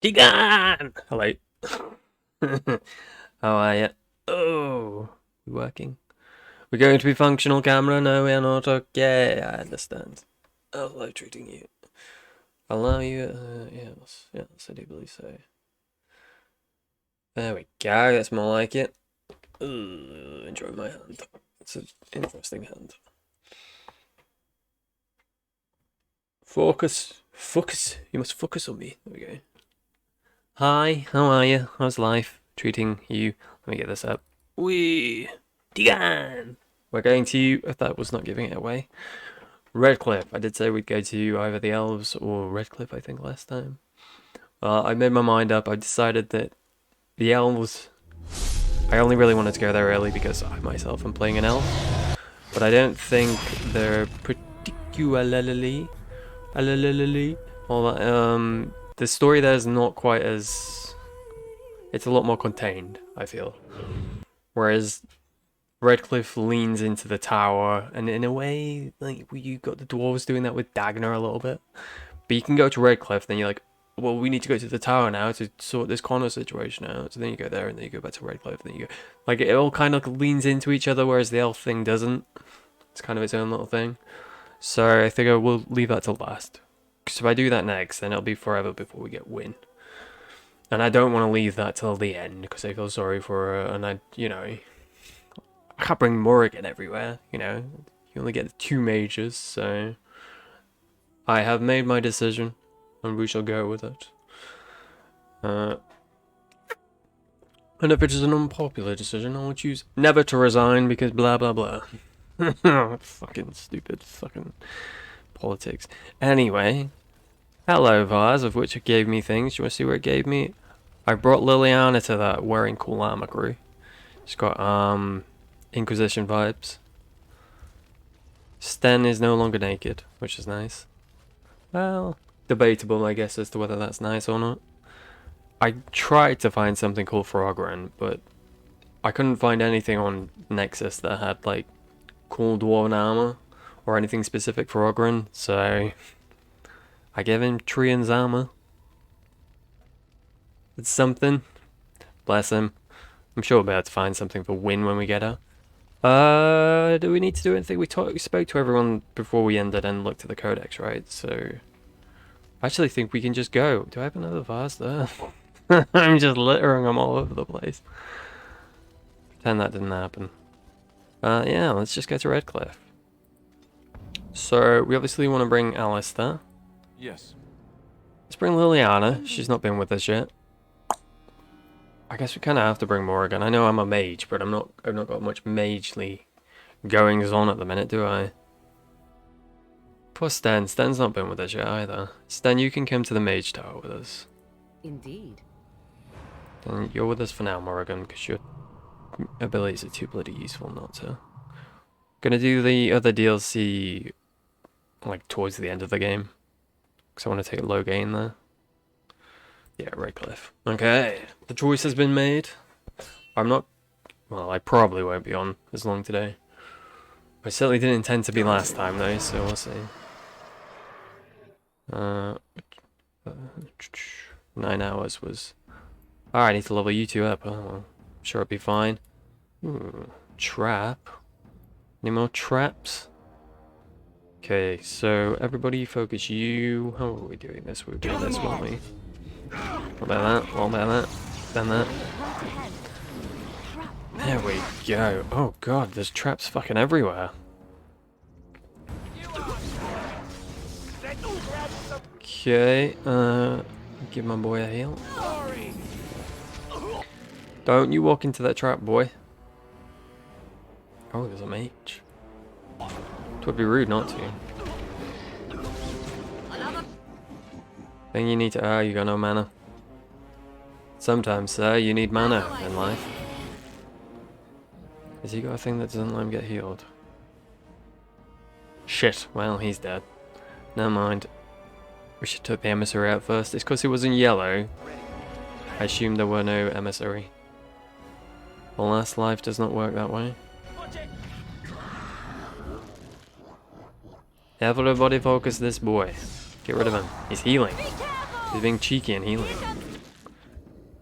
Digan! Hello. How are you? Oh, we working? We're going to be functional camera? No, we're not. Okay, I understand. How's life treating you? Allow you? Yes, I do believe so. There we go, that's more like it. Enjoy my hand. It's an interesting hand. Focus. Focus. You must focus on me. There we go. Hi, how are you? How's life treating you? Let me get this up. Wee! Digan! We're going to, if that was not giving it away, Redcliffe. I did say we'd go to either the Elves or Redcliffe, I think, last time. I made my mind up. I decided that the Elves, I only really wanted to go there early because I myself am playing an Elf. But I don't think they're particularly all that, the story there is not quite as, it's a lot more contained, I feel. Whereas Redcliffe leans into the tower, and in a way, like, you got the dwarves doing that with Dagner a little bit. But you can go to Redcliffe, then you're like, well, we need to go to the tower now to sort this Connor situation out. So then you go there, and then you go back to Redcliffe, and then you go, like, it all kind of leans into each other, whereas the elf thing doesn't. It's kind of its own little thing. So I figure we'll leave that till last. Because if I do that next, then it'll be forever before we get Win. And I don't want to leave that till the end, because I feel sorry for her, and I can't bring Morrigan everywhere, you only get 2 mages, so I have made my decision, and we shall go with it. And if it is an unpopular decision, I will choose never to resign because blah blah blah. Fucking stupid fucking politics. Anyway, hello Vase, of which it gave me things. Do you want to see where it gave me? I brought Liliana to that wearing cool armor crew. She's got Inquisition vibes. Sten is no longer naked, which is nice. Well, debatable, I guess, as to whether that's nice or not. I tried to find something cool for Ogren, but I couldn't find anything on Nexus that had, like, cool dwarven armor or anything specific for Ogren, so I gave him Trian's armor. It's something. Bless him. I'm sure we'll be able to find something for Win when we get her. Do we need to do anything? We spoke to everyone before we ended and looked at the codex, right? So, I actually think we can just go. Do I have another vase there? I'm just littering them all over the place. Pretend that didn't happen. Yeah, let's just go to Redcliffe. So, we obviously want to bring Alistair. Yes. Let's bring Liliana. She's not been with us yet. I guess we kind of have to bring Morrigan. I know I'm a mage, but I've not got much magely goings on at the minute, do I? Poor Sten. Sten's not been with us yet either. Sten, you can come to the mage tower with us. Indeed. And you're with us for now, Morrigan, because your abilities are too bloody useful not to. Gonna do the other DLC, like, towards the end of the game. Because I want to take a low gain there. Yeah, Redcliffe. Okay, the choice has been made. I'm not... Well, I probably won't be on as long today. I certainly didn't intend to be last time, though, so we'll see. 9 hours was... Alright, I need to level you two up. Oh, well, I'm sure it'll be fine. Ooh, trap. Any more traps? Okay, so everybody focus you. How are we doing this? We're doing this, weren't we? What about that? What about that? Then that. There we go. Oh god, there's traps fucking everywhere. Okay, give my boy a heal. Don't you walk into that trap, boy. Oh, there's a mage. It would be rude not to. Then you need to... Ah, you got no mana. Sometimes, sir, you need mana in life. Has he got a thing that doesn't let him get healed? Shit, well, he's dead. Never mind. We should take the emissary out first. It's because he was in yellow. I assume there were no emissary. The last life does not work that way. Everybody focus this boy. Get rid of him. He's healing. He's being cheeky and healing.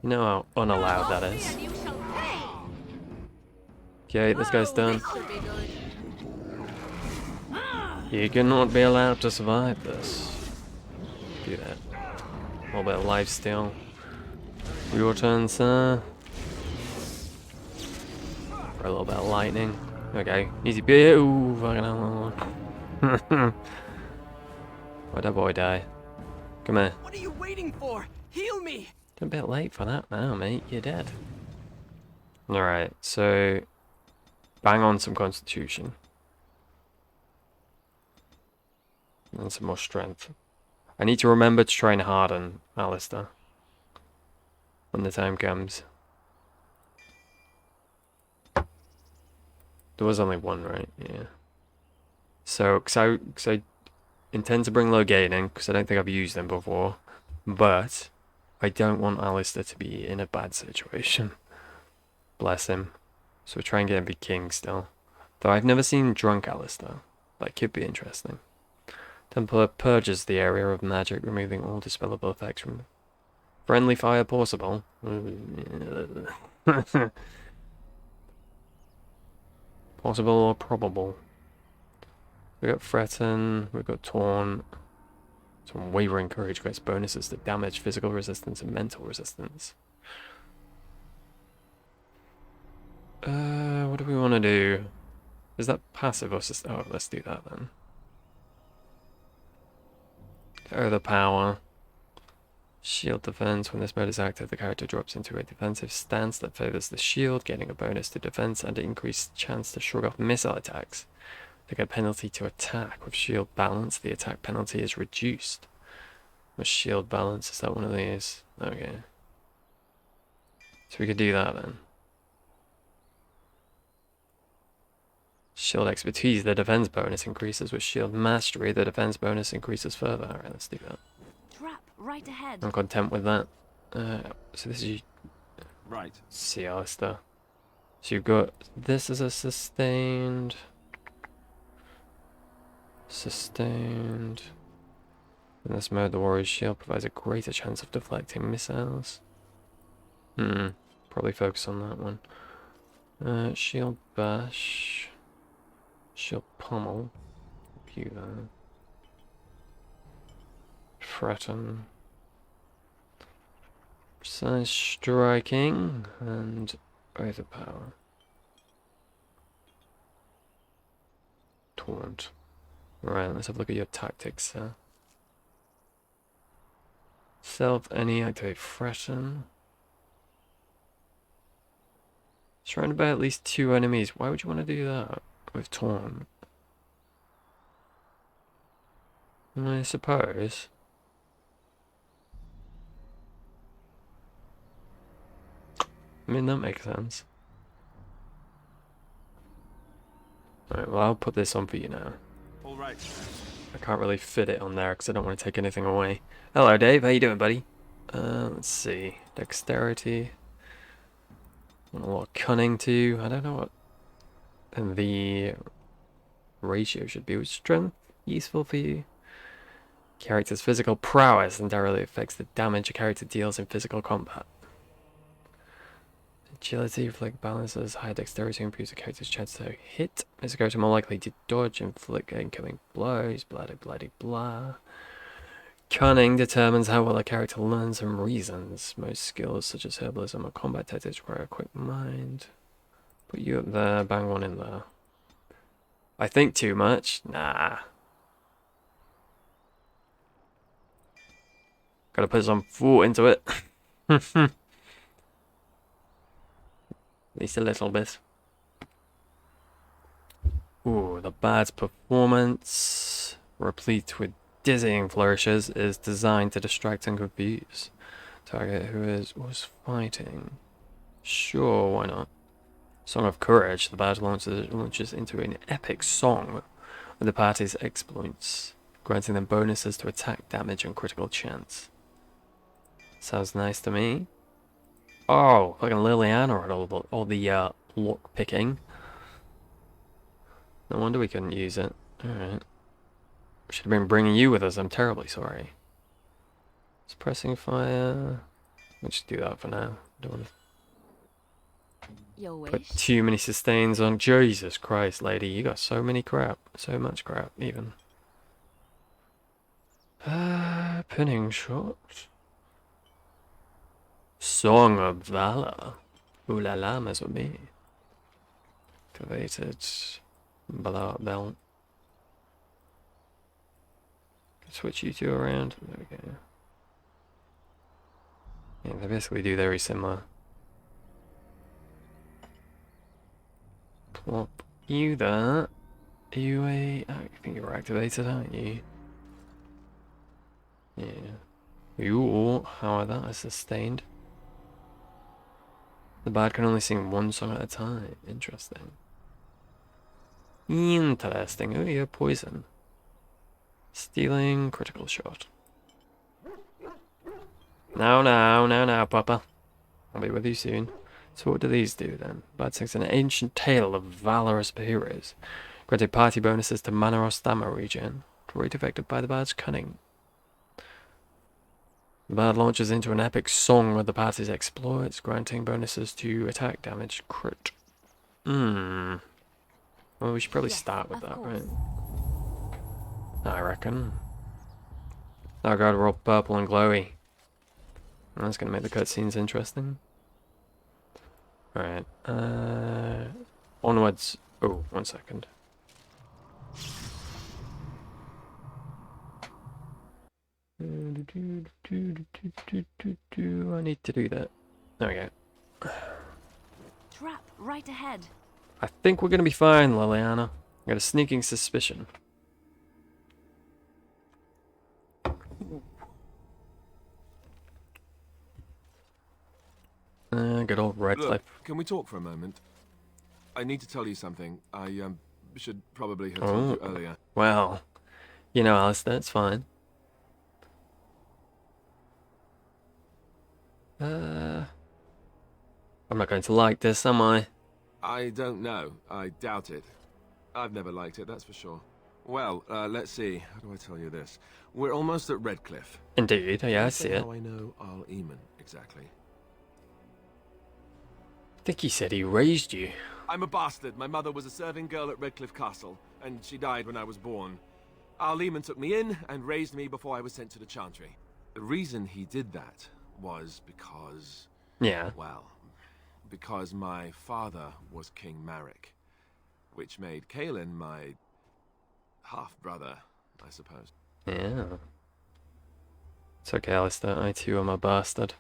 You know how unallowed that is. Okay, this guy's done. You cannot be allowed to survive this. Do that. A little bit of lifesteal. Your turn, sir. For a little bit of lightning. Okay, easy bit. Ooh, fucking hell. Why'd that boy die? Come here. What are you waiting for? Heal me! It's a bit late for that now, mate. You're dead. Alright, so bang on some constitution. And some more strength. I need to remember to try and harden Alistair when the time comes. There was only one, right? Yeah. So, cause I intend to bring Loghain in, because I don't think I've used them before. But I don't want Alistair to be in a bad situation. Bless him. So we'll try and get him to be king still. Though I've never seen drunk Alistair. That could be interesting. Templar purges the area of magic, removing all dispellable effects from friendly fire possible. Possible or probable. We got Threaten, we got Torn. Some Wavering Courage gets bonuses to damage, physical resistance, and mental resistance. What do we want to do? Is that passive or oh, let's do that then. Overpower. Shield defense. When this mode is active, the character drops into a defensive stance that favors the shield, getting a bonus to defense and an increased chance to shrug off missile attacks. They get a penalty to attack. With shield balance, the attack penalty is reduced. With shield balance, is that one of these? Okay. So we could do that then. Shield expertise, the defense bonus increases. With shield mastery, the defense bonus increases further. Alright, let's do that. Trap right ahead. I'm content with that. So this is Right. see Alistair. So you've got this as a sustained. Sustained. In this mode, the warrior's shield provides a greater chance of deflecting missiles. Probably focus on that one. Shield bash. Shield pummel. You there. Threaten. Precise striking and overpower. Taunt. Right, let's have a look at your tactics, sir. Self any activate threaten. Surrounded by at least 2 enemies. Why would you want to do that with Taunt? I suppose. I mean, that makes sense. Alright, well, I'll put this on for you now. All right. I can't really fit it on there because I don't want to take anything away. Hello, Dave. How you doing, buddy? Let's see. Dexterity. Want a lot of cunning, too. I don't know what the ratio should be. With strength useful for you? Character's physical prowess entirely affects the damage a character deals in physical combat. Agility, reflect balances, high dexterity improves a character's chance to hit. Makes a character more likely to dodge, inflict incoming blows, blah blah blah blah. Cunning determines how well a character learns and reasons. Most skills, such as herbalism or combat tactics, require a quick mind. Put you up there, bang one in there. I think too much? Nah. Gotta put some thought into it. At least a little bit. Ooh, the bad's performance, replete with dizzying flourishes, is designed to distract and confuse. Target who was fighting. Sure, why not? Song of Courage. The bad launches into an epic song with the party's exploits, granting them bonuses to attack, damage, and critical chance. Sounds nice to me. Oh, fucking Liliana at all the lock picking. No wonder we couldn't use it. Alright. Should have been bringing you with us. I'm terribly sorry. Suppressing fire. Let's just do that for now. Don't want to Your put wish. too many sustains on. Jesus Christ, lady, you got so many crap. So much crap, even. Pinning shot. Song of Valor. Ooh la la, mes amis. Activated. Blowout belt. Switch you two around. There we go. Yeah, they basically do very similar. Plop you there. Are you a... I think you're activated, aren't you? Yeah. You, how that is sustained. The bard can only sing one song at a time. Interesting. Interesting. Oh, yeah, poison. Stealing critical shot. Now, Papa. I'll be with you soon. So what do these do then? Bard sings an ancient tale of valorous heroes. Granted party bonuses to mana or stamina regen. Great affected by the bard's cunning. The bard launches into an epic song of the party's exploits, granting bonuses to attack damage crit. Well, we should probably Yes, start with of that, course. right? I reckon. Oh god, we're all purple and glowy. That's gonna make the cutscenes interesting. Alright, onwards. Oh, 1 second. I need to do that. There we go. Trap right ahead. I think we're gonna be fine, Liliana. I got a sneaking suspicion. Good old Redcliffe. Look, can we talk for a moment? I need to tell you something. I should probably have told you earlier. Well, you know, Alistair, it's fine. I'm not going to like this, am I? I don't know. I doubt it. I've never liked it, that's for sure. Well, let's see. How do I tell you this? We're almost at Redcliffe. Indeed, yeah, I Can't see say it. how I know Arl Eamon exactly. I think he said he raised you. I'm a bastard. My mother was a serving girl at Redcliffe Castle, and she died when I was born. Arl Eamon took me in and raised me before I was sent to the Chantry. The reason he did that was because... Yeah. well, because my father was King Marek, which made Kaelin my half-brother, I suppose. Yeah. It's okay, Alistair. I too am a bastard.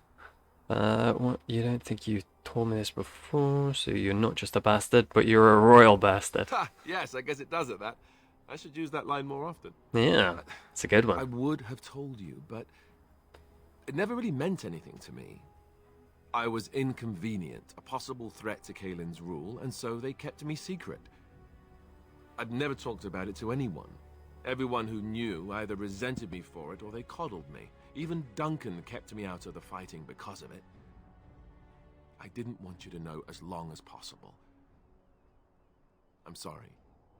What? You don't think you told me this before, so you're not just a bastard, but you're a royal bastard. Ha! Yes, I guess it does at that. I should use that line more often. Yeah, it's a good I one. would have told you, but it never really meant anything to me. I was inconvenient, a possible threat to Kaelin's rule, and so they kept me secret. I'd never talked about it to anyone. Everyone who knew either resented me for it or they coddled me. Even Duncan kept me out of the fighting because of it. I didn't want you to know as long as possible. I'm sorry.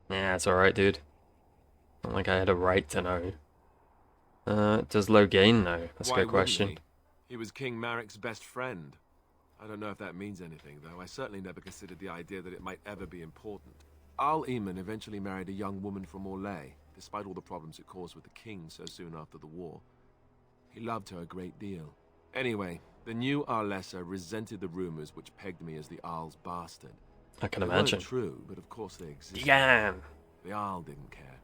Yeah, it's alright, dude. Not like I had a right to know. Does Loghain know? That's a Why good question. wouldn't he? He was King Marek's best friend. I don't know if that means anything, though. I certainly never considered the idea that it might ever be important. Arl Eamon eventually married a young woman from Orlais, despite all the problems it caused with the king so soon after the war. He loved her a great deal. Anyway, the new Arlessa resented the rumors which pegged me as the Arl's bastard. I can They imagine. weren't true, but of course they existed. Damn. The Arl didn't care,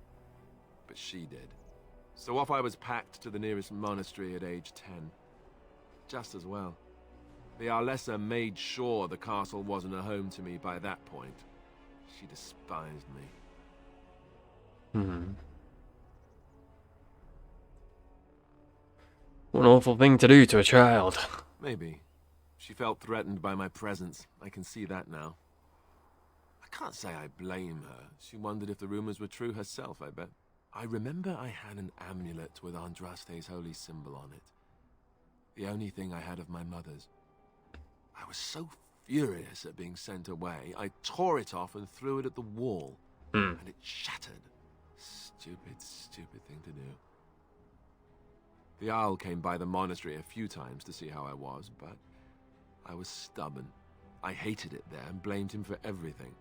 but she did. So off I was packed to the nearest monastery at age 10. Just as well. The Arlessa made sure the castle wasn't a home to me by that point. She despised me. What an awful thing to do to a child. Maybe. She felt threatened by my presence. I can see that now. I can't say I blame her. She wondered if the rumors were true herself, I bet. I remember I had an amulet with Andraste's holy symbol on it. The only thing I had of my mother's. I was so furious at being sent away, I tore it off and threw it at the wall. And it shattered. Stupid, stupid thing to do. The Arl came by the monastery a few times to see how I was, but I was stubborn. I hated it there and blamed him for everything.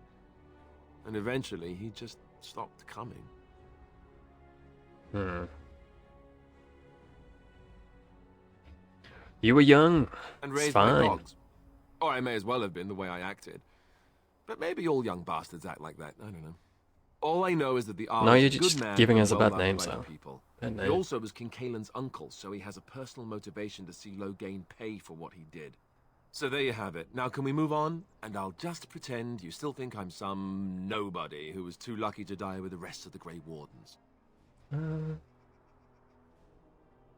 And eventually, he just stopped coming. You were young. And It's raised my fine. dogs. Or I may as well have been the way I acted. But maybe all young bastards act like that. I don't know. All I know is that the Arl No, is you're a good just man giving and us a well bad loved name, by the Sal. people. Bad He name. also was King Kaelin's uncle, so he has a personal motivation to see Loghain pay for what he did. So there you have it. Now can we move on? And I'll just pretend you still think I'm some nobody who was too lucky to die with the rest of the Grey Wardens.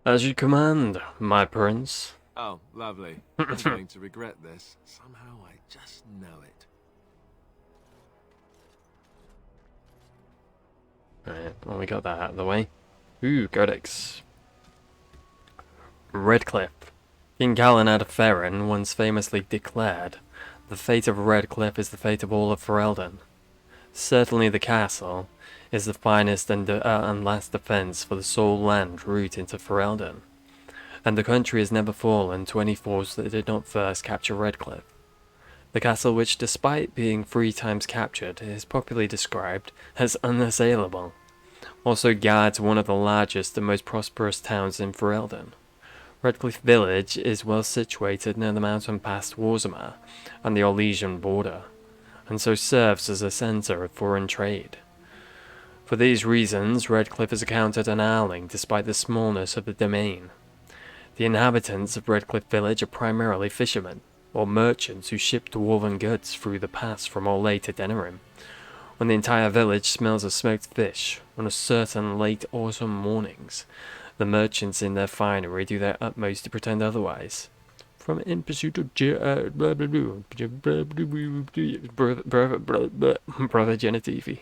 As you command, my prince. Oh, lovely. I'm going to regret this. Somehow I just know it. Right, well, we got that out of the way. Ooh, Codex. Redcliffe. King Galahad of Ferren once famously declared, "The fate of Redcliffe is the fate of all of Ferelden." Certainly the castle is the finest and last defence for the sole land route into Ferelden, and the country has never fallen to any force that did not first capture Redcliffe. The castle, which despite being 3 times captured, is popularly described as unassailable, also guards one of the largest and most prosperous towns in Ferelden. Redcliffe village is well situated near the mountain pass Warzimar and the Orlesian border, and so serves as a centre of foreign trade. For these reasons, Redcliffe is accounted an Arling despite the smallness of the domain. The inhabitants of Redcliffe village are primarily fishermen, or merchants who ship dwarven goods through the pass from Orlais to Denerim. When the entire village smells of smoked fish on certain late autumn mornings, the merchants in their finery do their utmost to pretend otherwise. From In Pursuit of Brother Genitivi.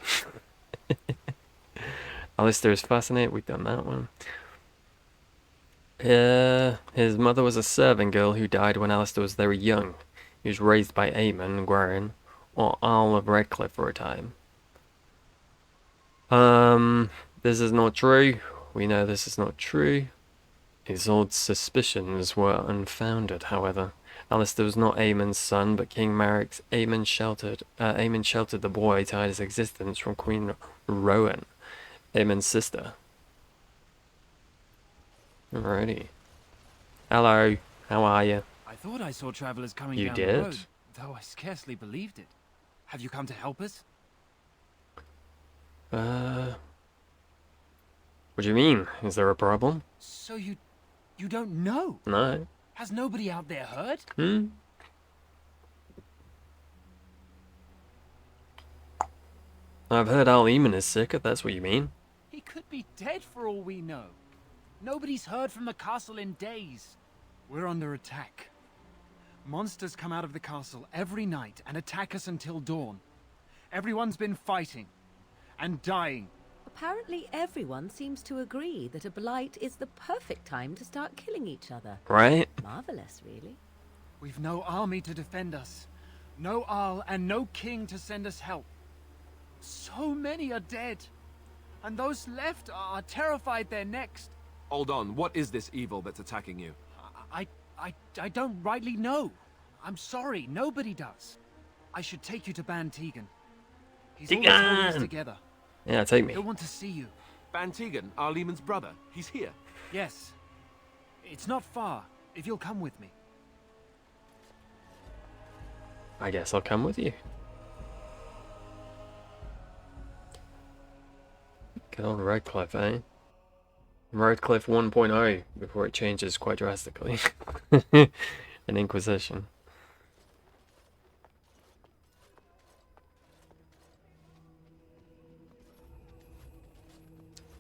Alistair is fascinated, we've done that one. His mother was a servant girl who died when Alistair was very young. He was raised by Eamon and Gwaren, or Arl of Redcliffe for a time. This is not true. We know this is not true. His old suspicions were unfounded, however. Alistair was not Eamon's son, but King Maric's Eamon sheltered the boy to hide his existence from Queen Rowan, Eamon's sister. Alrighty. Hello, how are you? I thought I saw travelers coming You down did? the road, though I scarcely believed it. Have you come to help us? What do you mean? Is there a problem? So you don't know? No. Has nobody out there heard? I've heard Arl Eamon is sick, if that's what you mean. He could be dead for all we know. Nobody's heard from the castle in days. We're under attack. Monsters come out of the castle every night and attack us until dawn. Everyone's been fighting and dying. Apparently everyone seems to agree that a blight is the perfect time to start killing each other. Right? Marvelous, really. We've no army to defend us, no Arl and no king to send us help. So many are dead, and those left are terrified they're next. Hold on, what is this evil that's attacking you? I don't rightly know. I'm sorry, nobody does. I should take you to Ban Tegan. He's always holding us Tegan! together. Yeah, take me. He'll want to see you. Ban Tegan, Arl Eamon's brother. He's here. Yes. It's not far, if you'll come with me. I guess I'll come with you. Good old Redcliffe, eh? Redcliffe 1.0 before it changes quite drastically. An Inquisition.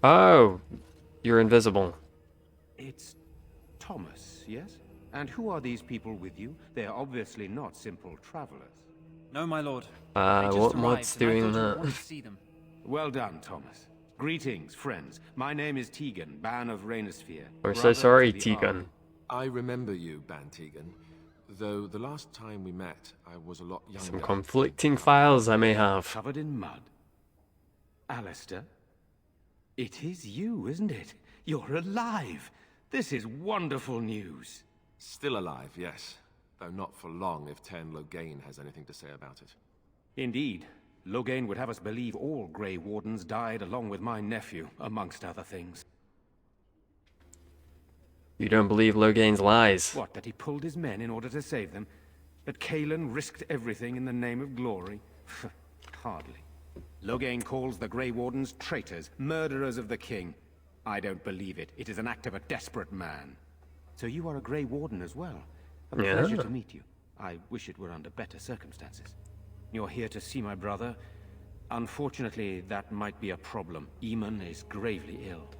Oh, you're invisible. It's Thomas, yes? And who are these people with you? They are obviously not simple travelers. No, my lord. They just what's arrived, and I doing thought you'd that? want to see them. Well done, Thomas. Greetings, friends. My name is Tegan, Ban of Rainersphere. We're so brother sorry, to the Tegan. Arl. I remember you, Ban Tegan. Though the last time we met, I was a lot younger. Some conflicting files I may have. Covered in mud. Alistair? It is you, isn't it? You're alive. This is wonderful news. Still alive, yes. Though not for long if Ten Loghain has anything to say about it. Indeed. Loghain would have us believe all Grey Wardens died along with my nephew, amongst other things. You don't believe Loghain's lies? What, that he pulled his men in order to save them? That Cailan risked everything in the name of glory? Hardly. Loghain calls the Grey Wardens traitors, murderers of the king. I don't believe it. It is an act of a desperate man. So you are a Grey Warden as well. A pleasure to meet you. I wish it were under better circumstances. You're here to see my brother. Unfortunately, that might be a problem. Eamon is gravely ill.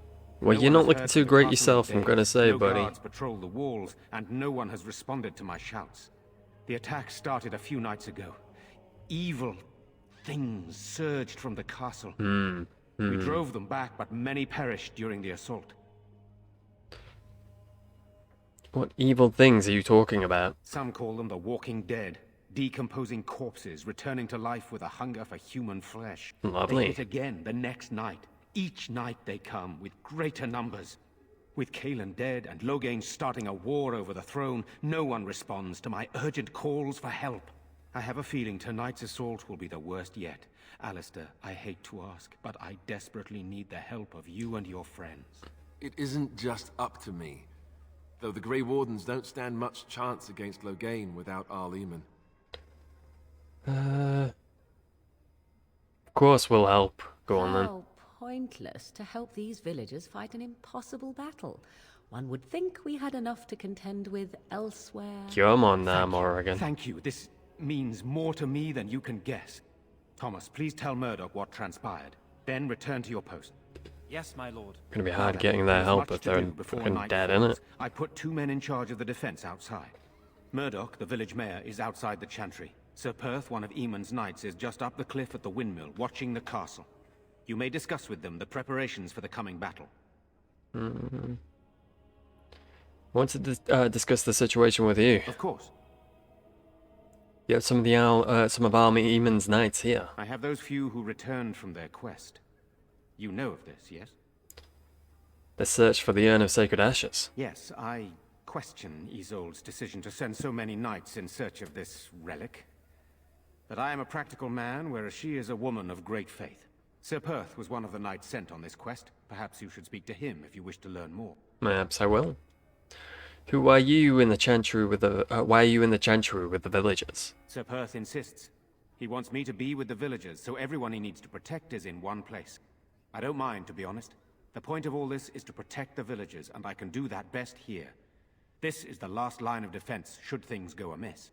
Well, No you're one not has looking heard too from the great castle yourself, in I'm gonna days. say, no buddy. guards patrol the walls, and no one has responded to my shouts. The attack started a few nights ago. Evil things surged from the castle. We drove them back, but many perished during the assault. What evil things are you talking about? Some call them the Walking Dead. Decomposing corpses, returning to life with a hunger for human flesh. Lovely. They hit again the next night. Each night they come, with greater numbers. With Cailan dead and Loghain starting a war over the throne, no one responds to my urgent calls for help. I have a feeling tonight's assault will be the worst yet. Alistair, I hate to ask, but I desperately need the help of you and your friends. It isn't just up to me. Though the Grey Wardens don't stand much chance against Loghain without Arl Eamon. Of course we'll help. Go on then. How pointless to help these villagers fight an impossible battle. One would think we had enough to contend with elsewhere. Come on now, Thank you. Morrigan. Thank you. This means more to me than you can guess. Thomas, please tell Murdoch what transpired. Then return to your post. Yes, my lord. Gonna be Now hard then, getting their there's help much if to they're do before fucking night dead, falls. innit? I put 2 men in charge of the defense outside. Murdoch, the village mayor, is outside the chantry. Sir Perth, one of Eamon's knights, is just up the cliff at the windmill, watching the castle. You may discuss with them the preparations for the coming battle. I want to discuss the situation with you. Of course. You have some of Arl Eamon's knights here. I have those few who returned from their quest. You know of this, yes? The search for the urn of sacred ashes. Yes, I question Isolde's decision to send so many knights in search of this relic. But I am a practical man, whereas she is a woman of great faith. Sir Perth was one of the knights sent on this quest. Perhaps you should speak to him if you wish to learn more. Perhaps I will. Who are you in the chantry with the? Why are you in the chantry with the villagers? Sir Perth insists. He wants me to be with the villagers, so everyone he needs to protect is in one place. I don't mind, to be honest. The point of all this is to protect the villagers, and I can do that best here. This is the last line of defense, should things go amiss.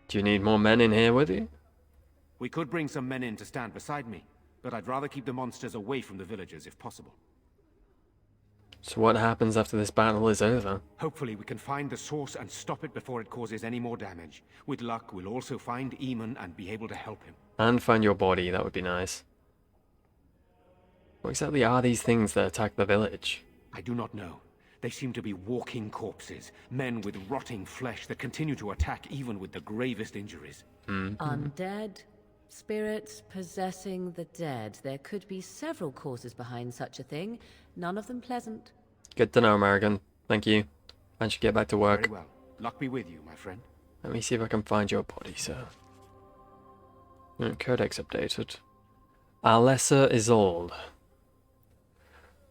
Do you need more men in here with you? We could bring some men in to stand beside me, but I'd rather keep the monsters away from the villagers if possible. So what happens after this battle is over? Hopefully we can find the source and stop it before it causes any more damage. With luck, we'll also find Eamon and be able to help him. And find your body, that would be nice. What exactly are these things that attack the village? I do not know. They seem to be walking corpses, men with rotting flesh that continue to attack even with the gravest injuries. Undead, spirits possessing the dead. There could be several causes behind such a thing, none of them pleasant. Good to know, Morrigan. Thank you. I should get back to work. Very well. Luck be with you, my friend. Let me see if I can find your body, sir. Codex updated. Our lesser Isolde.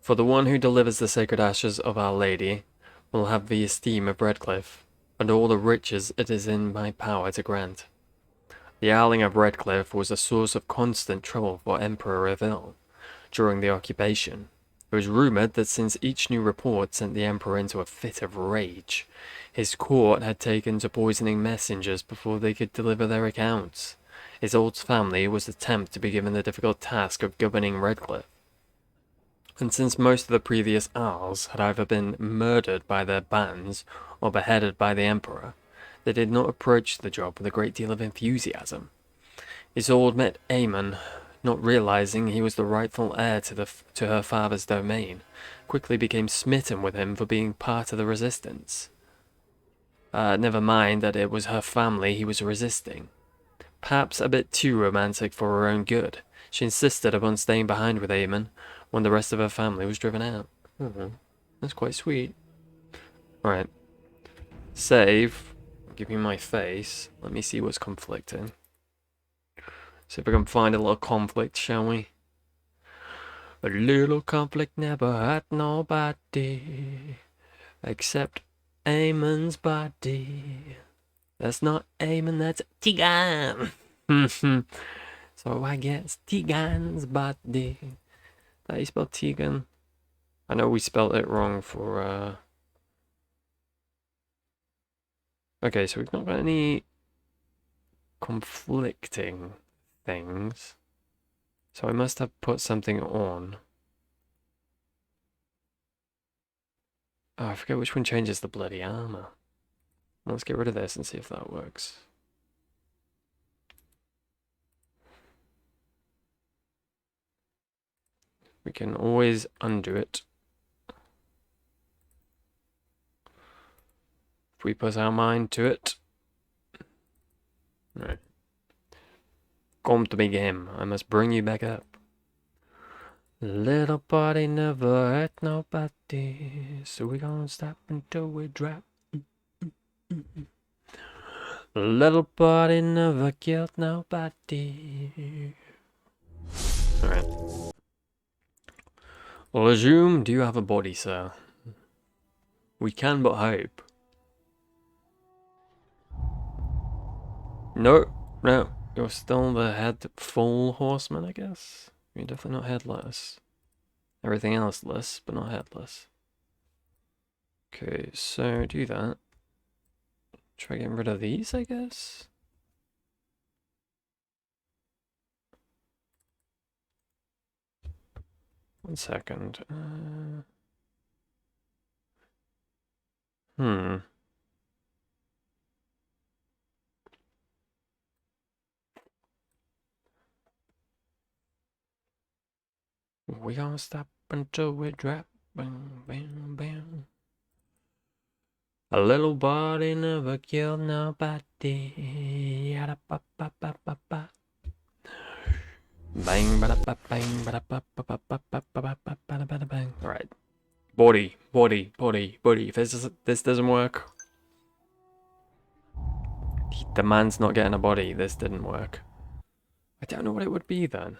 For the one who delivers the sacred ashes of Our Lady will have the esteem of Redcliffe, and all the riches it is in my power to grant. The owling of Redcliffe was a source of constant trouble for Emperor Reville during the occupation. It was rumoured that since each new report sent the Emperor into a fit of rage, his court had taken to poisoning messengers before they could deliver their accounts. Isolde's family was to attempt to be given the difficult task of governing Redcliffe. And since most of the previous Arls had either been murdered by their bands or beheaded by the Emperor, they did not approach the job with a great deal of enthusiasm. Isolde met Eamon, not realizing he was the rightful heir to her father's domain, quickly became smitten with him for being part of the resistance. Never mind that it was her family he was resisting. Perhaps a bit too romantic for her own good, she insisted upon staying behind with Eamon when the rest of her family was driven out. Oh, that's quite sweet. Alright. Save. Give me my face. Let me see what's conflicting. See if we can find a little conflict, shall we? A little conflict never hurt nobody. Except Eamon's body. That's not Eamon, that's Tegan. So I guess Tegan's body. How you spell Tegan? I know we spelled it wrong for Okay, so we've not got any conflicting things. So I must have put something on. Oh, I forget which one changes the bloody armor. Let's get rid of this and see if that works. We can always undo it. If we put our mind to it. Right. Come to me, game. I must bring you back up. Little party never hurt nobody, so we gonna stop until we drop. Little party never killed nobody. Alright. Legume, do you have a body, sir? We can but hope. No, no. You're still the head full horseman, I guess. You're definitely not headless. Everything else less, but not headless. Okay, so do that. Try getting rid of these, I guess. One second. We gonna stop until we drop. Bam, bam, bam. A little body never killed nobody. Yada ba ba ba ba ba. Bang ba da ba bang ba da ba ba ba ba ba ba ba ba ba bang. All right. Body, body, body, body. If this doesn't work, the man's not getting a body. This didn't work. I don't know what it would be then.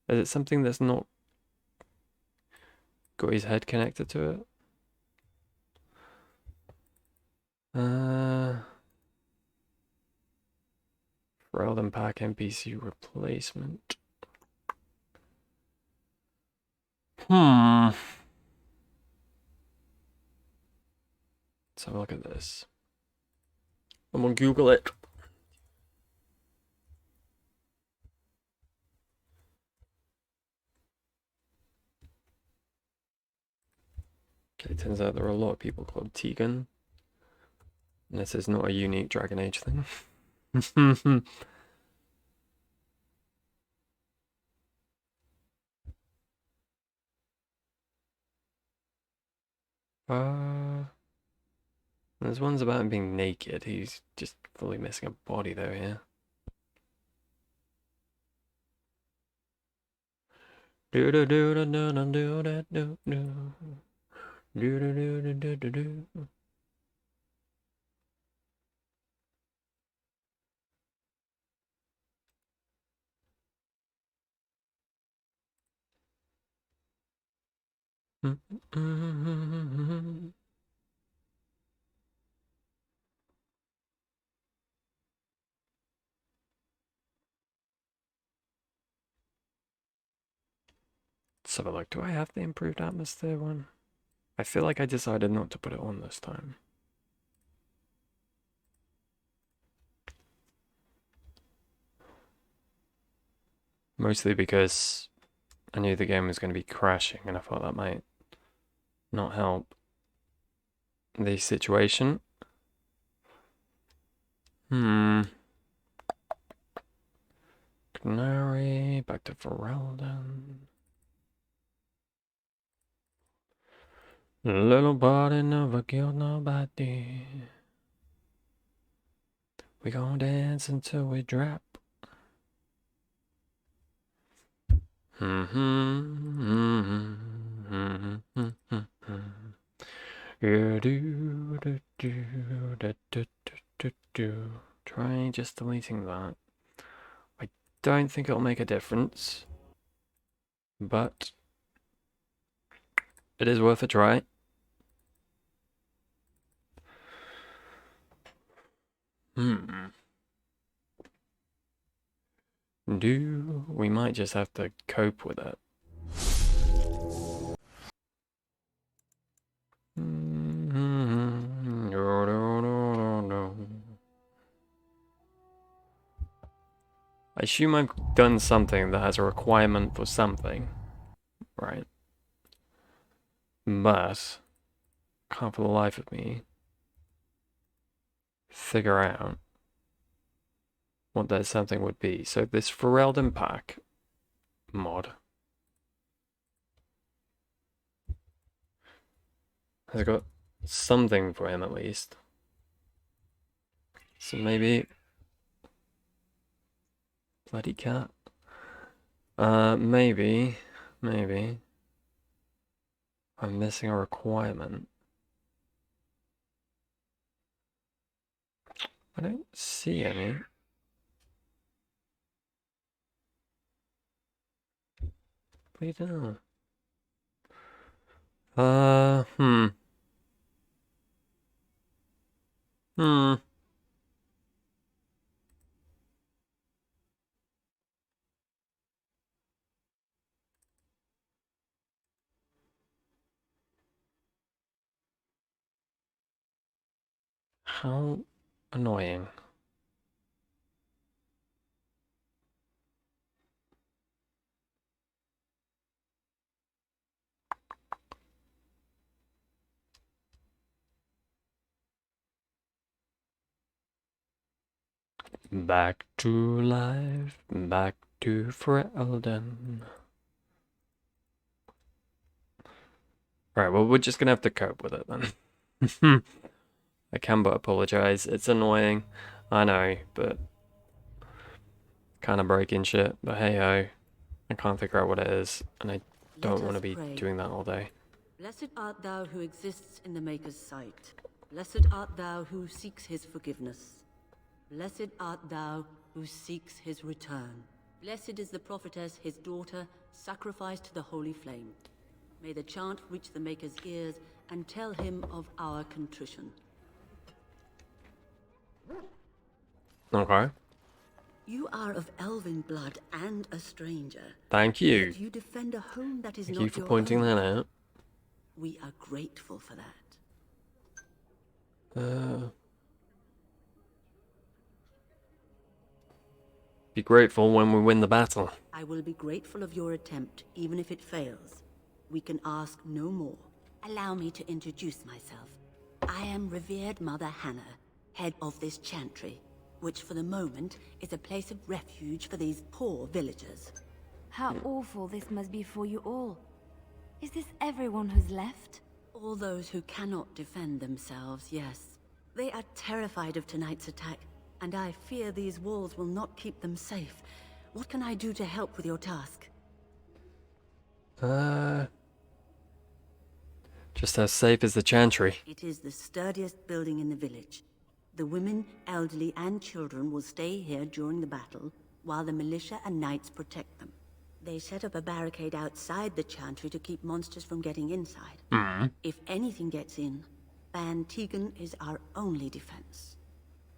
Is it something that's not got his head connected to it? Relevant pack NPC replacement. Let's have a look at this. I'm gonna Google it. Okay, turns out there are a lot of people called Tegan. And this is not a unique Dragon Age thing. There's ones about him being naked. He's just fully missing a body though here. Do do do do do do do do do do do do do do do. Let's have a look. Do I have the improved atmosphere one? I feel like I decided not to put it on this time. Mostly because I knew the game was going to be crashing and I thought that might not help the situation. Canary, back to Ferelden. Little body never killed nobody. We gon' dance until we drop. Try just deleting that. I don't think it'll make a difference, but it is worth a try. We might just have to cope with it. I assume I've done something that has a requirement for something, right? But can't for the life of me figure out what that something would be. So this Ferelden pack mod has got something for him at least. So maybe bloody cat. Maybe I'm missing a requirement. I don't see any. What do you do? How annoying. Back to life, back to Ferelden. Alright, well, we're just gonna have to cope with it then. I can but apologize. It's annoying, I know, but kind of breaking shit. But hey ho, I can't figure out what it is, and I don't want to be doing that all day. Blessed art thou who exists in the Maker's sight. Blessed art thou who seeks his forgiveness. Blessed art thou who seeks his return. Blessed is the prophetess, his daughter, sacrificed to the holy flame. May the chant reach the Maker's ears and tell him of our contrition. Okay. You are of elven blood and a stranger. Thank you. Yet you defend a home that is Thank not you for your pointing own. that out. We are grateful for that. Be grateful when we win the battle. I will be grateful of your attempt, even if it fails. We can ask no more. Allow me to introduce myself. I am revered Mother Hannah, head of this chantry, which for the moment is a place of refuge for these poor villagers. How awful this must be for you all. Is this everyone who's left? All those who cannot defend themselves, yes. They are terrified of tonight's attack, and I fear these walls will not keep them safe. What can I do to help with your task? Just as safe as the chantry. It is the sturdiest building in the village. The women, elderly, and children will stay here during the battle, while the militia and knights protect them. They set up a barricade outside the chantry to keep monsters from getting inside. If anything gets in, Ban Tegan is our only defense.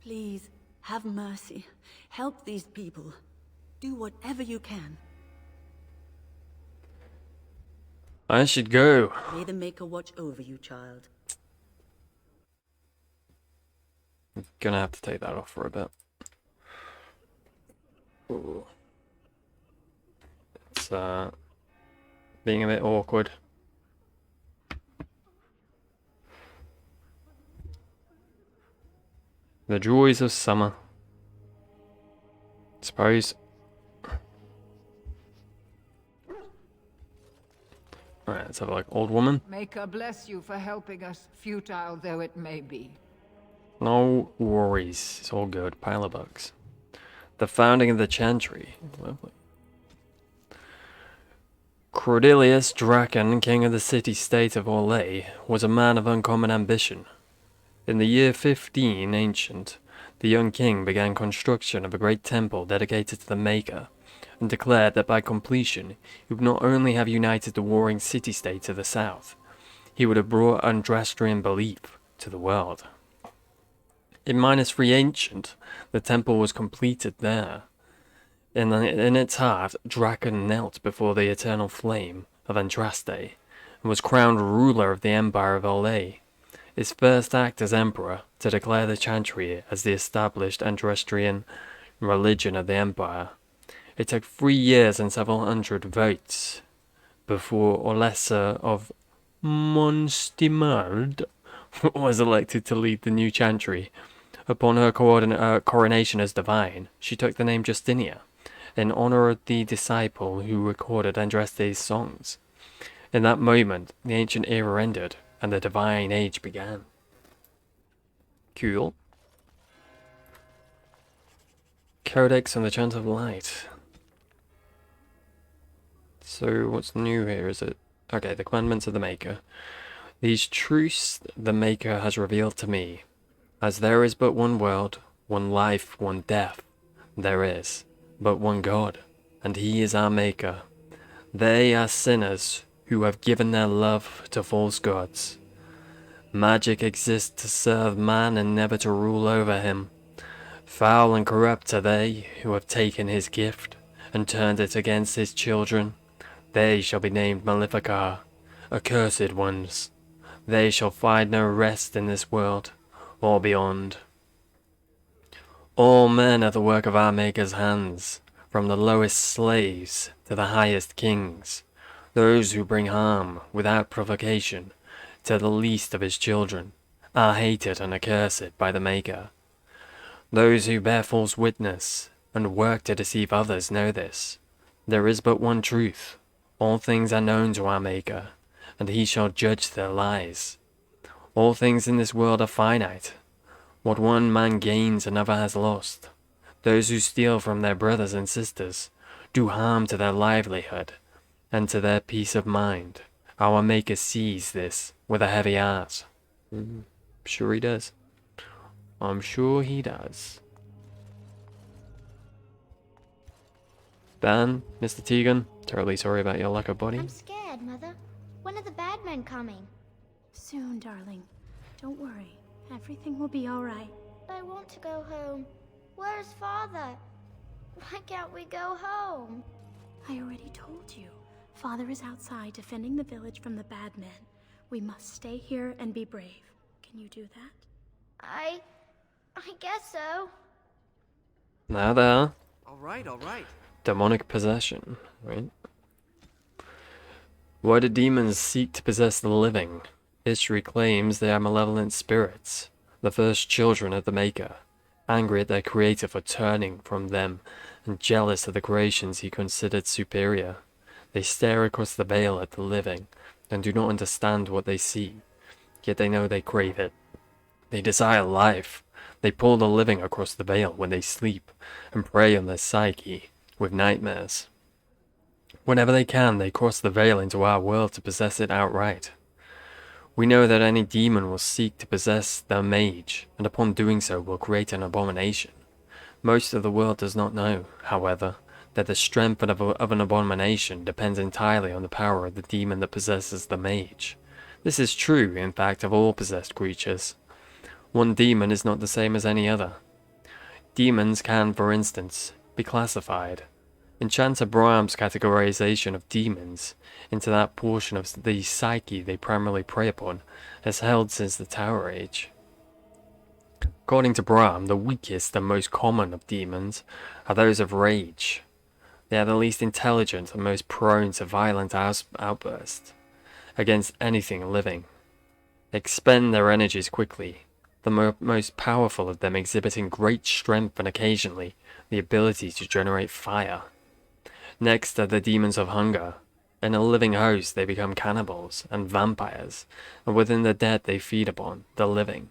Please, have mercy. Help these people. Do whatever you can. I should go. May the Maker watch over you, child. I'm gonna have to take that off for a bit. Ooh. It's being a bit awkward. The joys of summer. Suppose. Alright, let's have a look. Old woman. Maker bless you for helping us, futile though it may be. No worries. It's all good. Pile of bucks. The founding of the chantry. Lovely. Cordelius Draken, king of the city-state of Orlais, was a man of uncommon ambition. In the year 15 ancient, the young king began construction of a great temple dedicated to the Maker, and declared that by completion he would not only have united the warring city-states of the south, he would have brought Andrastrian belief to the world. In -3 ancient, the temple was completed there. In its heart, Draken knelt before the eternal flame of Andraste, and was crowned ruler of the Empire of Orlais. His first act as emperor to declare the chantry as the established Andrastrian religion of the empire. It took 3 years and several hundred votes before Orlessa of Monstimard was elected to lead the new chantry. Upon her coronation as divine, she took the name Justinia, in honor of the disciple who recorded Andraste's songs. In that moment, the ancient era ended, and the divine age began. Cool. Codex and the Chant of Light. So, what's new here, is it? Okay, the commandments of the Maker. These truths the Maker has revealed to me. As there is but one world, one life, one death, there is but one God, and He is our Maker. They are sinners who have given their love to false gods. Magic exists to serve man and never to rule over him. Foul and corrupt are they who have taken his gift and turned it against his children. They shall be named Maleficar, accursed ones. They shall find no rest in this world or beyond. All men are the work of our Maker's hands, from the lowest slaves to the highest kings. Those who bring harm without provocation to the least of his children are hated and accursed by the Maker. Those who bear false witness and work to deceive others know this. There is but one truth. All things are known to our Maker, and he shall judge their lies. All things in this world are finite. What one man gains another has lost. Those who steal from their brothers and sisters do harm to their livelihood and to their peace of mind. Our Maker sees this with a heavy heart. Sure he does. I'm sure he does. Dan, Mr. Tegan, terribly sorry about your lack of body. I'm scared, Mother. When are the bad men coming? Soon, darling. Don't worry. Everything will be all right. I want to go home. Where's Father? Why can't we go home? I already told you. Father is outside defending the village from the bad men. We must stay here and be brave. Can you do that? I guess so. Now there. All right, all right. Demonic possession, right? Why do demons seek to possess the living? History claims they are malevolent spirits, the first children of the Maker, angry at their creator for turning from them and jealous of the creations he considered superior. They stare across the veil at the living and do not understand what they see, yet they know they crave it. They desire life. They pull the living across the veil when they sleep and prey on their psyche with nightmares. Whenever they can, they cross the veil into our world to possess it outright. We know that any demon will seek to possess the mage, and upon doing so will create an abomination. Most of the world does not know, however, that the strength of an abomination depends entirely on the power of the demon that possesses the mage. This is true, in fact, of all possessed creatures. One demon is not the same as any other. Demons can, for instance, be classified. Enchanter Braham's categorization of demons into that portion of the psyche they primarily prey upon has held since the Tower Age. According to Braham, the weakest and most common of demons are those of rage. They are the least intelligent and most prone to violent outbursts against anything living. They expend their energies quickly, the most powerful of them exhibiting great strength and occasionally the ability to generate fire. Next are the demons of hunger. In a living host they become cannibals and vampires, and within the dead they feed upon the living.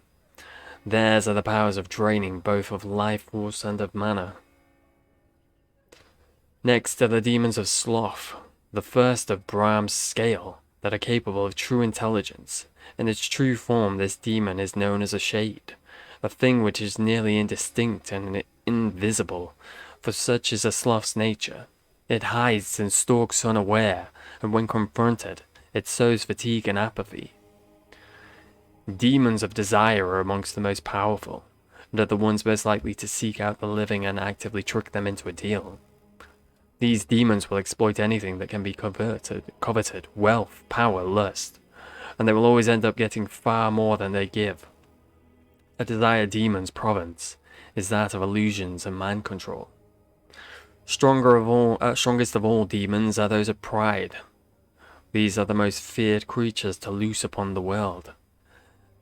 Theirs are the powers of draining both of life force and of mana. Next are the demons of sloth. the first of Brahm's scale that are capable of true intelligence. In its true form, this demon is known as a shade, a thing which is nearly indistinct and invisible, for such is a sloth's nature. It hides and stalks unaware, and when confronted, it sows fatigue and apathy. Demons of desire are amongst the most powerful, and are the ones most likely to seek out the living and actively trick them into a deal. These demons will exploit anything that can be coveted, wealth, power, lust, and they will always end up getting far more than they give. A desire demon's province is that of illusions and mind control. Strongest of all demons are those of pride. These are the most feared creatures to loose upon the world.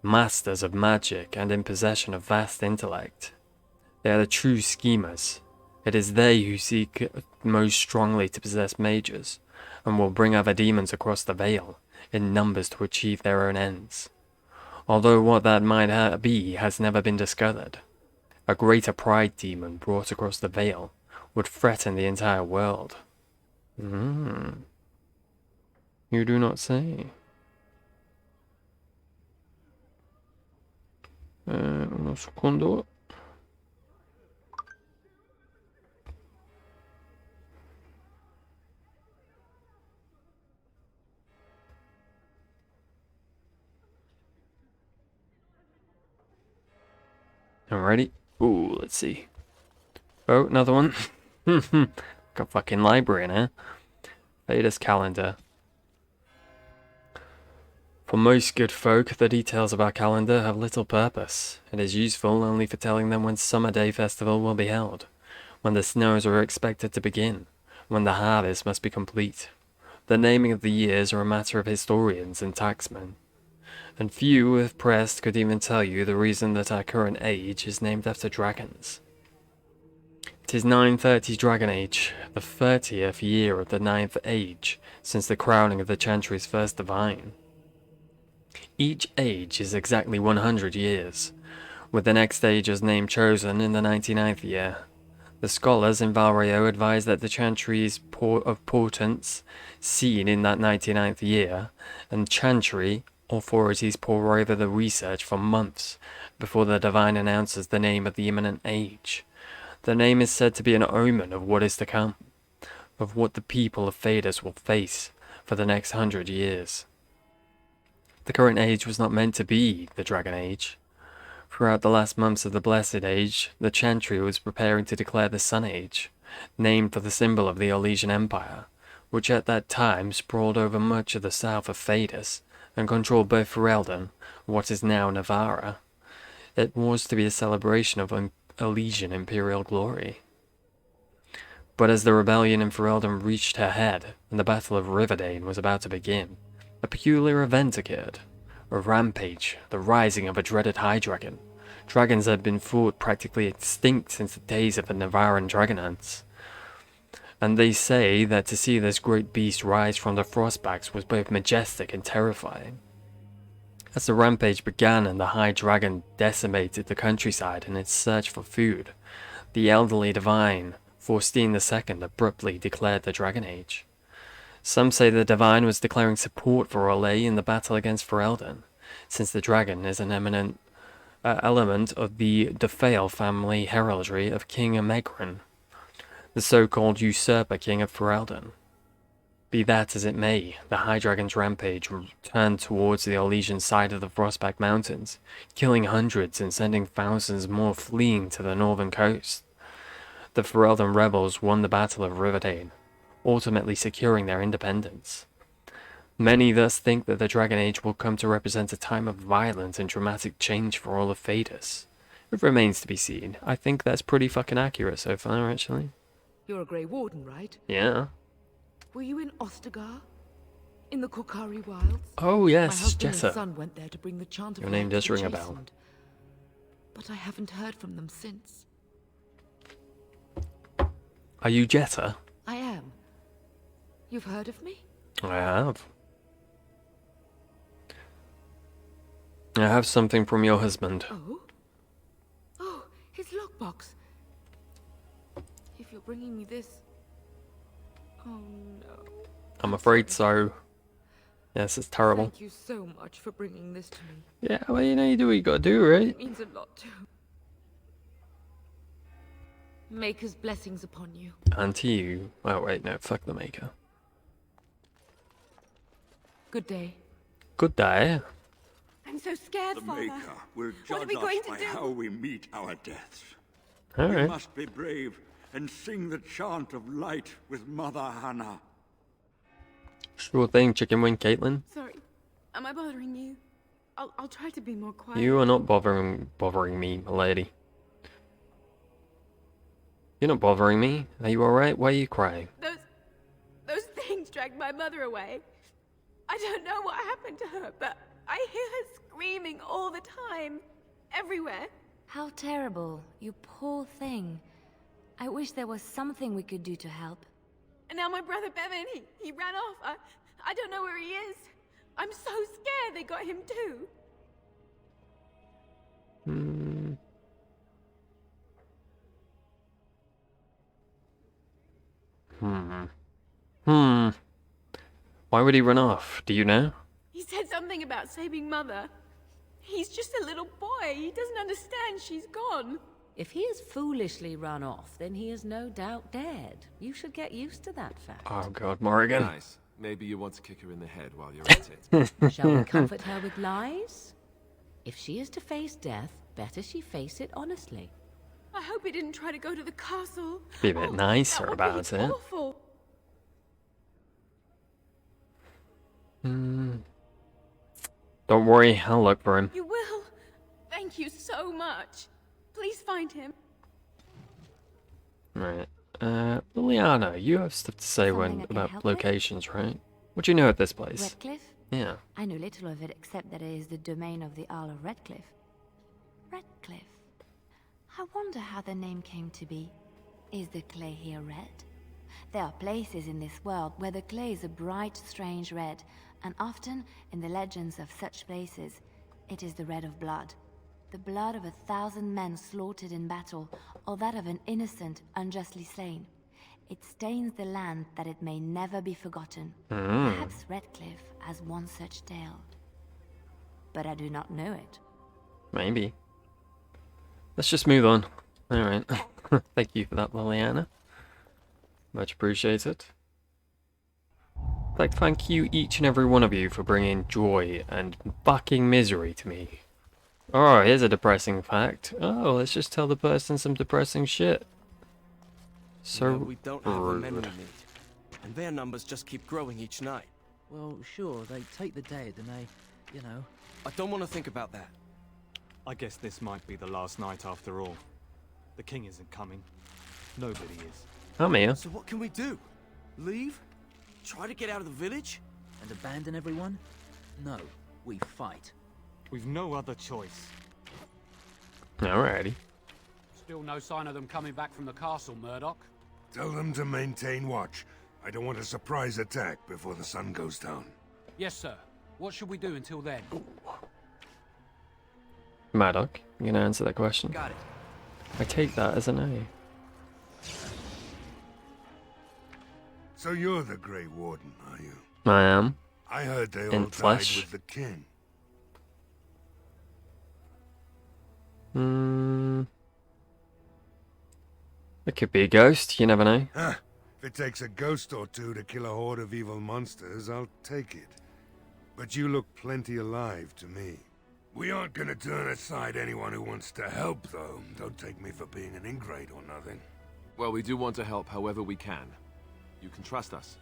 Masters of magic and in possession of vast intellect. They are the true schemers. It is they who seek most strongly to possess mages, and will bring other demons across the veil in numbers to achieve their own ends. Although what that might be has never been discovered. A greater pride demon brought across the veil would threaten the entire world. You do not say. Uno secondo. Alrighty. Ooh, let's see. Oh, another one. Like a fucking library in here. Veda's calendar. For most good folk, the details of our calendar have little purpose. It is useful only for telling them when Summer Day Festival will be held, when the snows are expected to begin, when the harvest must be complete. The naming of the years are a matter of historians and taxmen, and few, if pressed, could even tell you the reason that our current age is named after dragons. It is 930's Dragon Age, the 30th year of the 9th age, since the crowning of the Chantry's first divine. Each age is exactly 100 years, with the next age's name chosen in the 99th year. The scholars in Valrio advise that the Chantry's of portents seen in that 99th year, and Chantry authorities pore over the research for months before the divine announces the name of the imminent age. The name is said to be an omen of what is to come, of what the people of Thedas will face for the next 100 years. The current age was not meant to be the Dragon Age. Throughout the last months of the Blessed Age, the Chantry was preparing to declare the Sun Age, named for the symbol of the Orlesian Empire, which at that time sprawled over much of the south of Thedas and controlled both Ferelden, what is now Navarra. It was to be a celebration of Elysian imperial glory. But as the rebellion in Ferelden reached her head and the Battle of Riverdane was about to begin, a peculiar event occurred. A rampage, the rising of a dreaded high dragon. Dragons had been thought practically extinct since the days of the Navaran dragonants. And they say that to see this great beast rise from the frostbacks was both majestic and terrifying. As the rampage began and the high dragon decimated the countryside in its search for food, the elderly divine, Faustine II, abruptly declared the Dragon Age. Some say the divine was declaring support for Orlais in the battle against Ferelden, since the dragon is an eminent element of the Defale family heraldry of King Megran, the so-called usurper king of Ferelden. Be that as it may, the High Dragon's rampage turned towards the Orlesian side of the Frostback Mountains, killing hundreds and sending thousands more fleeing to the northern coast. The Ferelden rebels won the Battle of Riverdane, ultimately securing their independence. Many thus think that the Dragon Age will come to represent a time of violent and dramatic change for all of Thedas. It remains to be seen. I think that's pretty fucking accurate so far, actually. You're a Grey Warden, right? Yeah. Were you in Ostagar? In the Korkari Wilds? Oh, My yes, husband and Jessa. son went there to bring the chant of Your name light to does the ring a bell. chastened. But I haven't heard from them since. Are you Jetta? I am. You've heard of me? I have. I have something from your husband. Oh? Oh, his lockbox. If you're bringing me this... Oh no. I'm afraid so. Yes, it's terrible. Thank you so much for bringing this to me. Yeah, well, you know, you do what you gotta do, right? It means a lot to. Maker's blessings upon you. And to you. Oh, wait, no, fuck the Maker. Good day. Good day. I'm so scared, The Father. Maker will What are judge we going us to by do? how we meet our deaths. All We right. must be brave and sing the chant of light with Mother Hannah. Sure thing, chicken wing, Caitlin. Sorry. Am I bothering you? I'll try to be more quiet. You are not bothering me, my lady. You're not bothering me. Are you alright? Why are you crying? Those things dragged my mother away. I don't know what happened to her, but I hear her screaming all the time. Everywhere. How terrible, you poor thing. I wish there was something we could do to help. And now my brother Bevan, he ran off. I don't know where he is. I'm so scared they got him too. Why would he run off? Do you know? He said something about saving Mother. He's just a little boy. He doesn't understand she's gone. If he has foolishly run off, then he is no doubt dead. You should get used to that fact. Oh god, Morrigan. Nice. Maybe you want to kick her in the head while you're at it. Shall we comfort her with lies? If she is to face death, better she face it honestly. I hope he didn't try to go to the castle. Be a bit nicer that would about be it. Awful. Don't worry, I'll look for him. You will. Thank you so much. Please find him. Right. Liliana, you have stuff to say Something I can about help with? locations, right? What do you know at this place? Redcliffe? Yeah. I know little of it except that it is the domain of the Arl of Redcliffe. Redcliffe. I wonder how the name came to be. Is the clay here red? There are places in this world where the clay is a bright, strange red, and often, in the legends of such places, it is the red of blood. The blood of 1,000 men slaughtered in battle, or that of an innocent, unjustly slain. It stains the land that it may never be forgotten. Perhaps Redcliffe has one such tale. But I do not know it. Maybe. Let's just move on. Alright. Thank you for that, Liliana. Much appreciated. Like, thank you each and every one of you for bringing joy and fucking misery to me. Oh, here's a depressing fact. Oh, let's just tell the person some depressing shit. So We don't have the men we rude. need, and their numbers just keep growing each night. Well, sure, they take the dead and they, you know. I don't want to think about that. I guess this might be the last night after all. The king isn't coming. Nobody is. I'm here. So what can we do? Leave? Try to get out of the village? And abandon everyone? No, we fight. We've no other choice. Alrighty. Still no sign of them coming back from the castle, Murdoch. Tell them to maintain watch. I don't want a surprise attack before the sun goes down. Yes, sir. What should we do until then? Maddock, you gonna answer that question? Got it. I take that as an A. So you're the Grey Warden, are you? I am. I heard they all In died flesh. with the king. It could be a ghost, you never know. Huh. If it takes a ghost or two to kill a horde of evil monsters, I'll take it. But you look plenty alive to me. We aren't gonna turn aside anyone who wants to help, though. Don't take me for being an ingrate or nothing. Well, we do want to help however we can. You can trust us.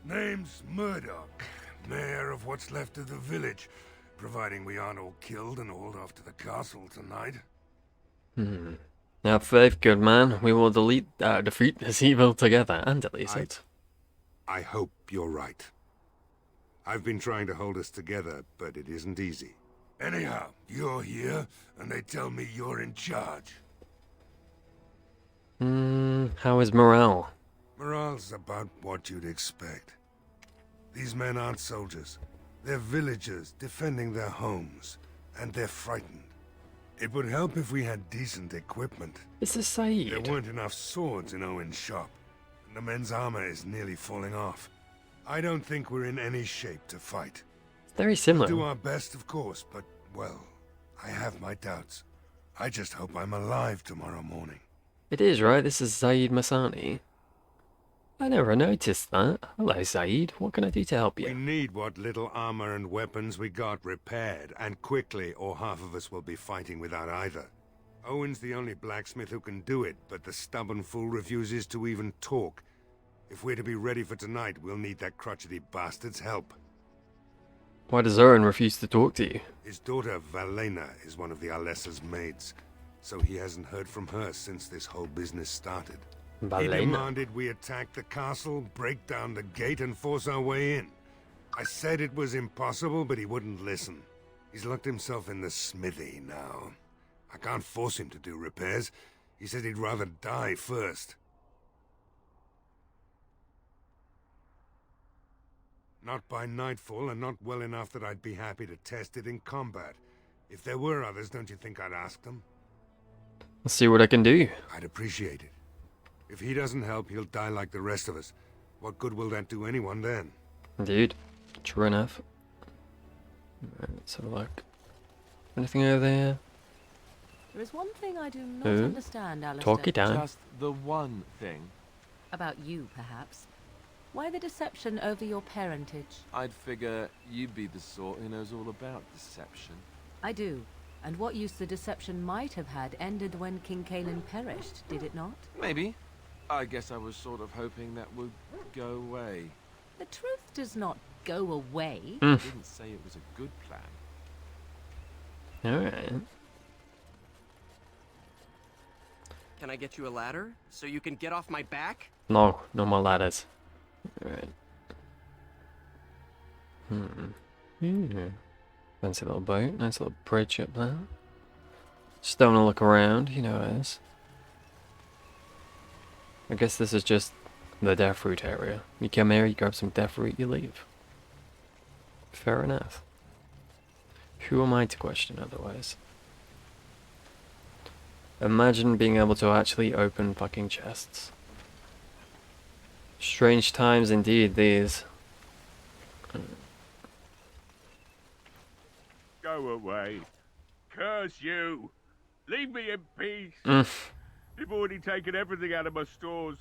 Name's Murdoch, mayor of what's left of the village, providing we aren't all killed and hauled off to the castle tonight. Have faith, good man. We will defeat this evil together and delete it. I hope you're right. I've been trying to hold us together, but it isn't easy. Anyhow, you're here, and they tell me you're in charge. How is morale? Morale's about what you'd expect. These men aren't soldiers. They're villagers defending their homes, and they're frightened. It would help if we had decent equipment. It's a Saeed. There weren't enough swords in Owen's shop, and the men's armor is nearly falling off. I don't think we're in any shape to fight. It's very We'll similar. do our best, of course, but, well, I have my doubts. I just hope I'm alive tomorrow morning. It is, right? This is Zaid Masani. I never noticed that. Hello, Zaid. What can I do to help We you? need what little armor and weapons we got repaired, and quickly, or half of us will be fighting without either. Owen's the only blacksmith who can do it, but the stubborn fool refuses to even talk. If we're to be ready for tonight, we'll need that crotchety bastard's help. Why does Owen refuse to talk to you? His daughter, Valena, is one of the Alessa's maids, so he hasn't heard from her since this whole business started. He Valena? demanded we attack the castle, break down the gate, and force our way in. I said it was impossible, but he wouldn't listen. He's locked himself in the smithy now. I can't force him to do repairs. He said he'd rather die first. Not by nightfall, and not well enough that I'd be happy to test it in combat. If there were others, don't you think I'd ask them? Let's see what I can do. I'd appreciate it. If he doesn't help, he'll die like the rest of us. What good will that do anyone then? Indeed. True enough. Right, let's have a look. Anything over there? There is one thing I do not Who? understand, Alistair. Talk it down. Just the one thing. About you, perhaps. Why the deception over your parentage? I'd figure you'd be the sort who knows all about deception. I do. And what use the deception might have had ended when King Cailan perished, did it not? Maybe. I guess I was sort of hoping that would go away. The truth does not go away. I didn't say it was a good plan. Alright. Can I get you a ladder so you can get off my back? No, no more ladders. Alright. Fancy little boat. Nice little bridge up there. Just having a look around, you know it is. I guess this is just the death root area. You come here, you grab some death root, you leave. Fair enough. Who am I to question otherwise? Imagine being able to actually open fucking chests. Strange times indeed, these. Go away. Curse you. Leave me in peace. You've already taken everything out of my stores.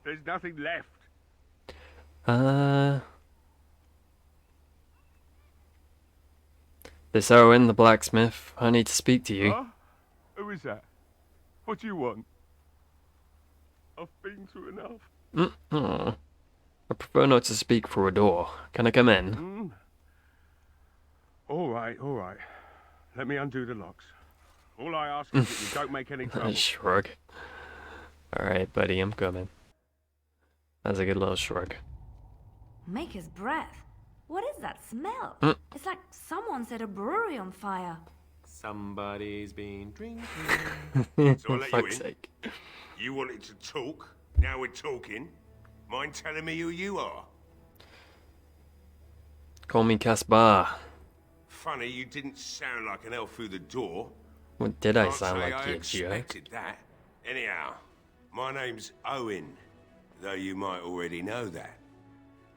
There's nothing left. This Owen, the blacksmith. I need to speak to you. Huh? Who is that? What do you want? I've been through enough. Oh. I prefer not to speak through a door. Can I come in? All right, all right. Let me undo the locks. All I ask is that you don't make any trouble. Shrug. Alright, buddy, I'm coming. That's a good little shrug. Make his breath. What is that smell? It's like someone set a brewery on fire. Somebody's been drinking. So I'll let you Fuck's in. sake. You wanted to talk. Now we're talking. Mind telling me who you are? Call me Caspar. Funny, you didn't sound like an elf through the door. What did I Can't sound say like, I you jerk? expected that. Anyhow, my name's Owen, though you might already know that.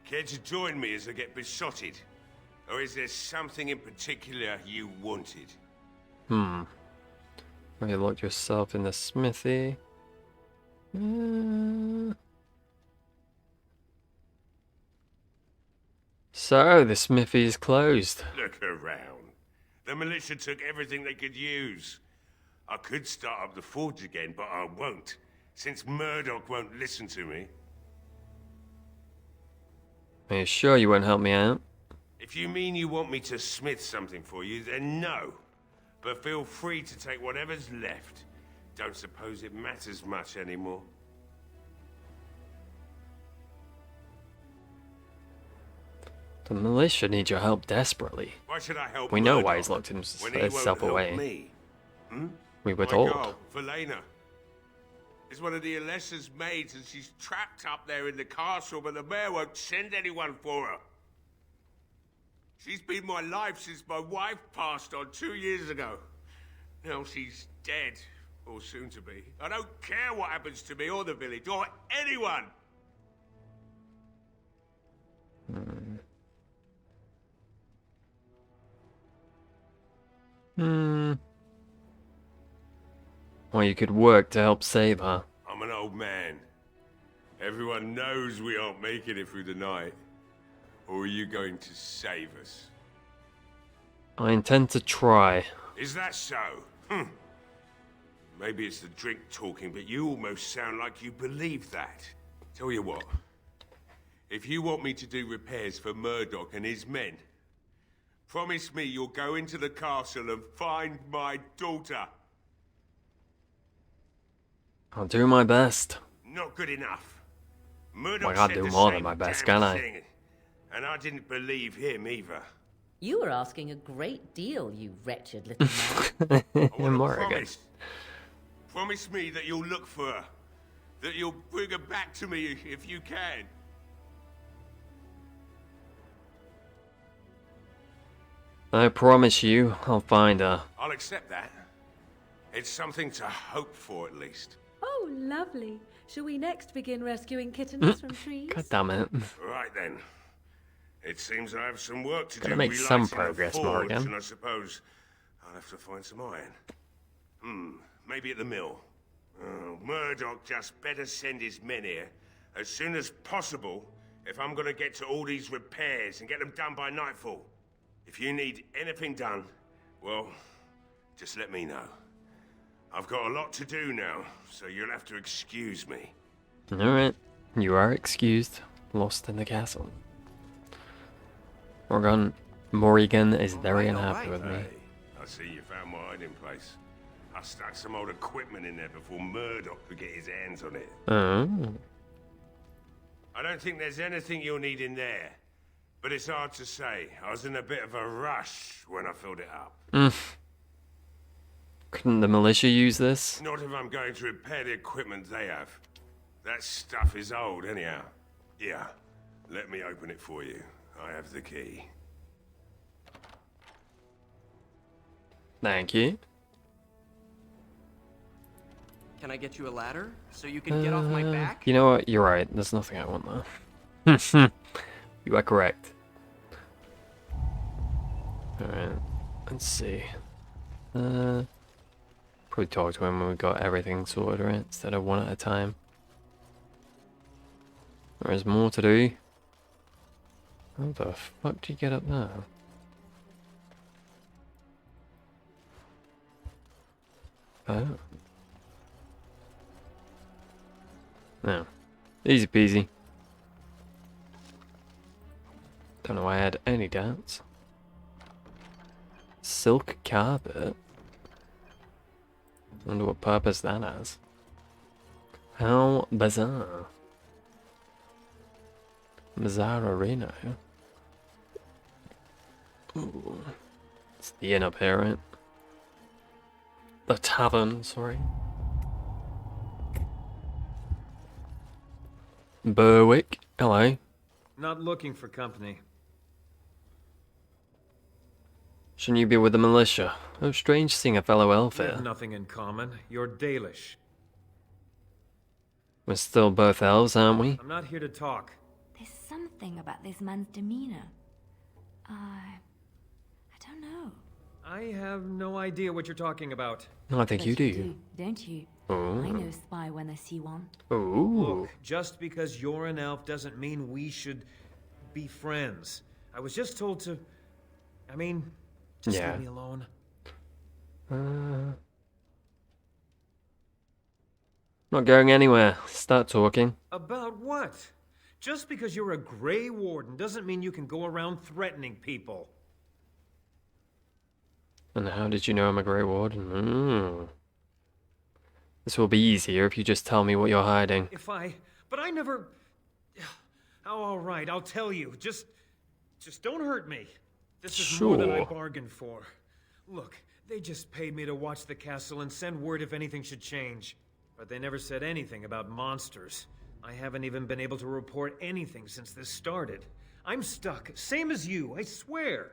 Care to join me as I get besotted? Or is there something in particular you wanted? Well, you locked yourself in the smithy. So, the smithy is closed. Look around. The militia took everything they could use. I could start up the forge again, but I won't, since Murdoch won't listen to me. Are you sure you won't help me out? If you mean you want me to smith something for you, then no. But feel free to take whatever's left. Don't suppose it matters much anymore. The militia need your help desperately. Why should I help We know Murdoch why he's locked when he himself won't away. help me? We were My told. girl, Valena, is one of the Alessa's maids, and she's trapped up there in the castle, but the mayor won't send anyone for her. She's been my life since my wife passed on 2 years ago. Now she's dead, or soon to be. I don't care what happens to me or the village, or anyone. Well, you could work to help save her. I'm an old man. Everyone knows we aren't making it through the night. Or are you going to save us? I intend to try. Is that so? Maybe it's the drink talking, but you almost sound like you believe that. Tell you what. If you want me to do repairs for Murdoch and his men, promise me you'll go into the castle and find my daughter. I'll do my best. Not good enough. Murdoch I can't said do the more than same my best, damn can I? thing, and I didn't believe him either. You were asking a great deal, you wretched little man. Morrigan. Promise me that you'll look for her. That you'll bring her back to me if you can. I promise you, I'll find her. I'll accept that. It's something to hope for, at least. Oh, lovely. Shall we next begin rescuing kittens from trees? God damn it. Right then. It seems I have some work to Gotta do make some relighting the progress, forge, Morrigan. and I suppose I'll have to find some iron. Maybe at the mill. Oh, Murdoch just better send his men here as soon as possible if I'm gonna get to all these repairs and get them done by nightfall. If you need anything done, well, just let me know. I've got a lot to do now, so you'll have to excuse me. Alright, you are excused. Lost in the castle. Morrigan is very unhappy with me. Hey, I see you found my hiding place. I stuck some old equipment in there before Murdoch could get his hands on it. Oh. I don't think there's anything you'll need in there. But it's hard to say. I was in a bit of a rush when I filled it up. Couldn't the militia use this? Not if I'm going to repair the equipment they have. That stuff is old anyhow. Yeah, let me open it for you. I have the key. Thank you. Can I get you a ladder so you can get off my back? You know what? You're right. There's nothing I want there. You are correct. Alright, let's see. Probably talk to him when we got everything sorted, right? Instead of one at a time. There is more to do. How the fuck do you get up there? Oh. No. Easy peasy. Don't know why I had any doubts. Silk carpet? Wonder what purpose that has. How bizarre. Bizarre-rino. Ooh. It's the inn up here, right? The tavern, sorry. Berwick, hello. Not looking for company. Shouldn't you be with the militia? Oh, strange seeing a fellow elf We here. have nothing in common. You're Dalish. We're still both elves, aren't we? I'm not here to talk. There's something about this man's demeanor. I don't know. I have no idea what you're talking about. No, I think But you do. Don't you? Oh. I know spy when I see one. Ooh. Look, just because you're an elf doesn't mean we should be friends. I was just told to... I mean, just Yeah. leave me alone. Not going anywhere. Start talking. About what? Just because you're a Grey Warden doesn't mean you can go around threatening people. And how did you know I'm a Grey Warden? This will be easier if you just tell me what you're hiding. But I never... Oh, all right, I'll tell you. Just don't hurt me. This is more than I Sure. bargained for. Look, they just paid me to watch the castle and send word if anything should change. But they never said anything about monsters. I haven't even been able to report anything since this started. I'm stuck, same as you, I swear.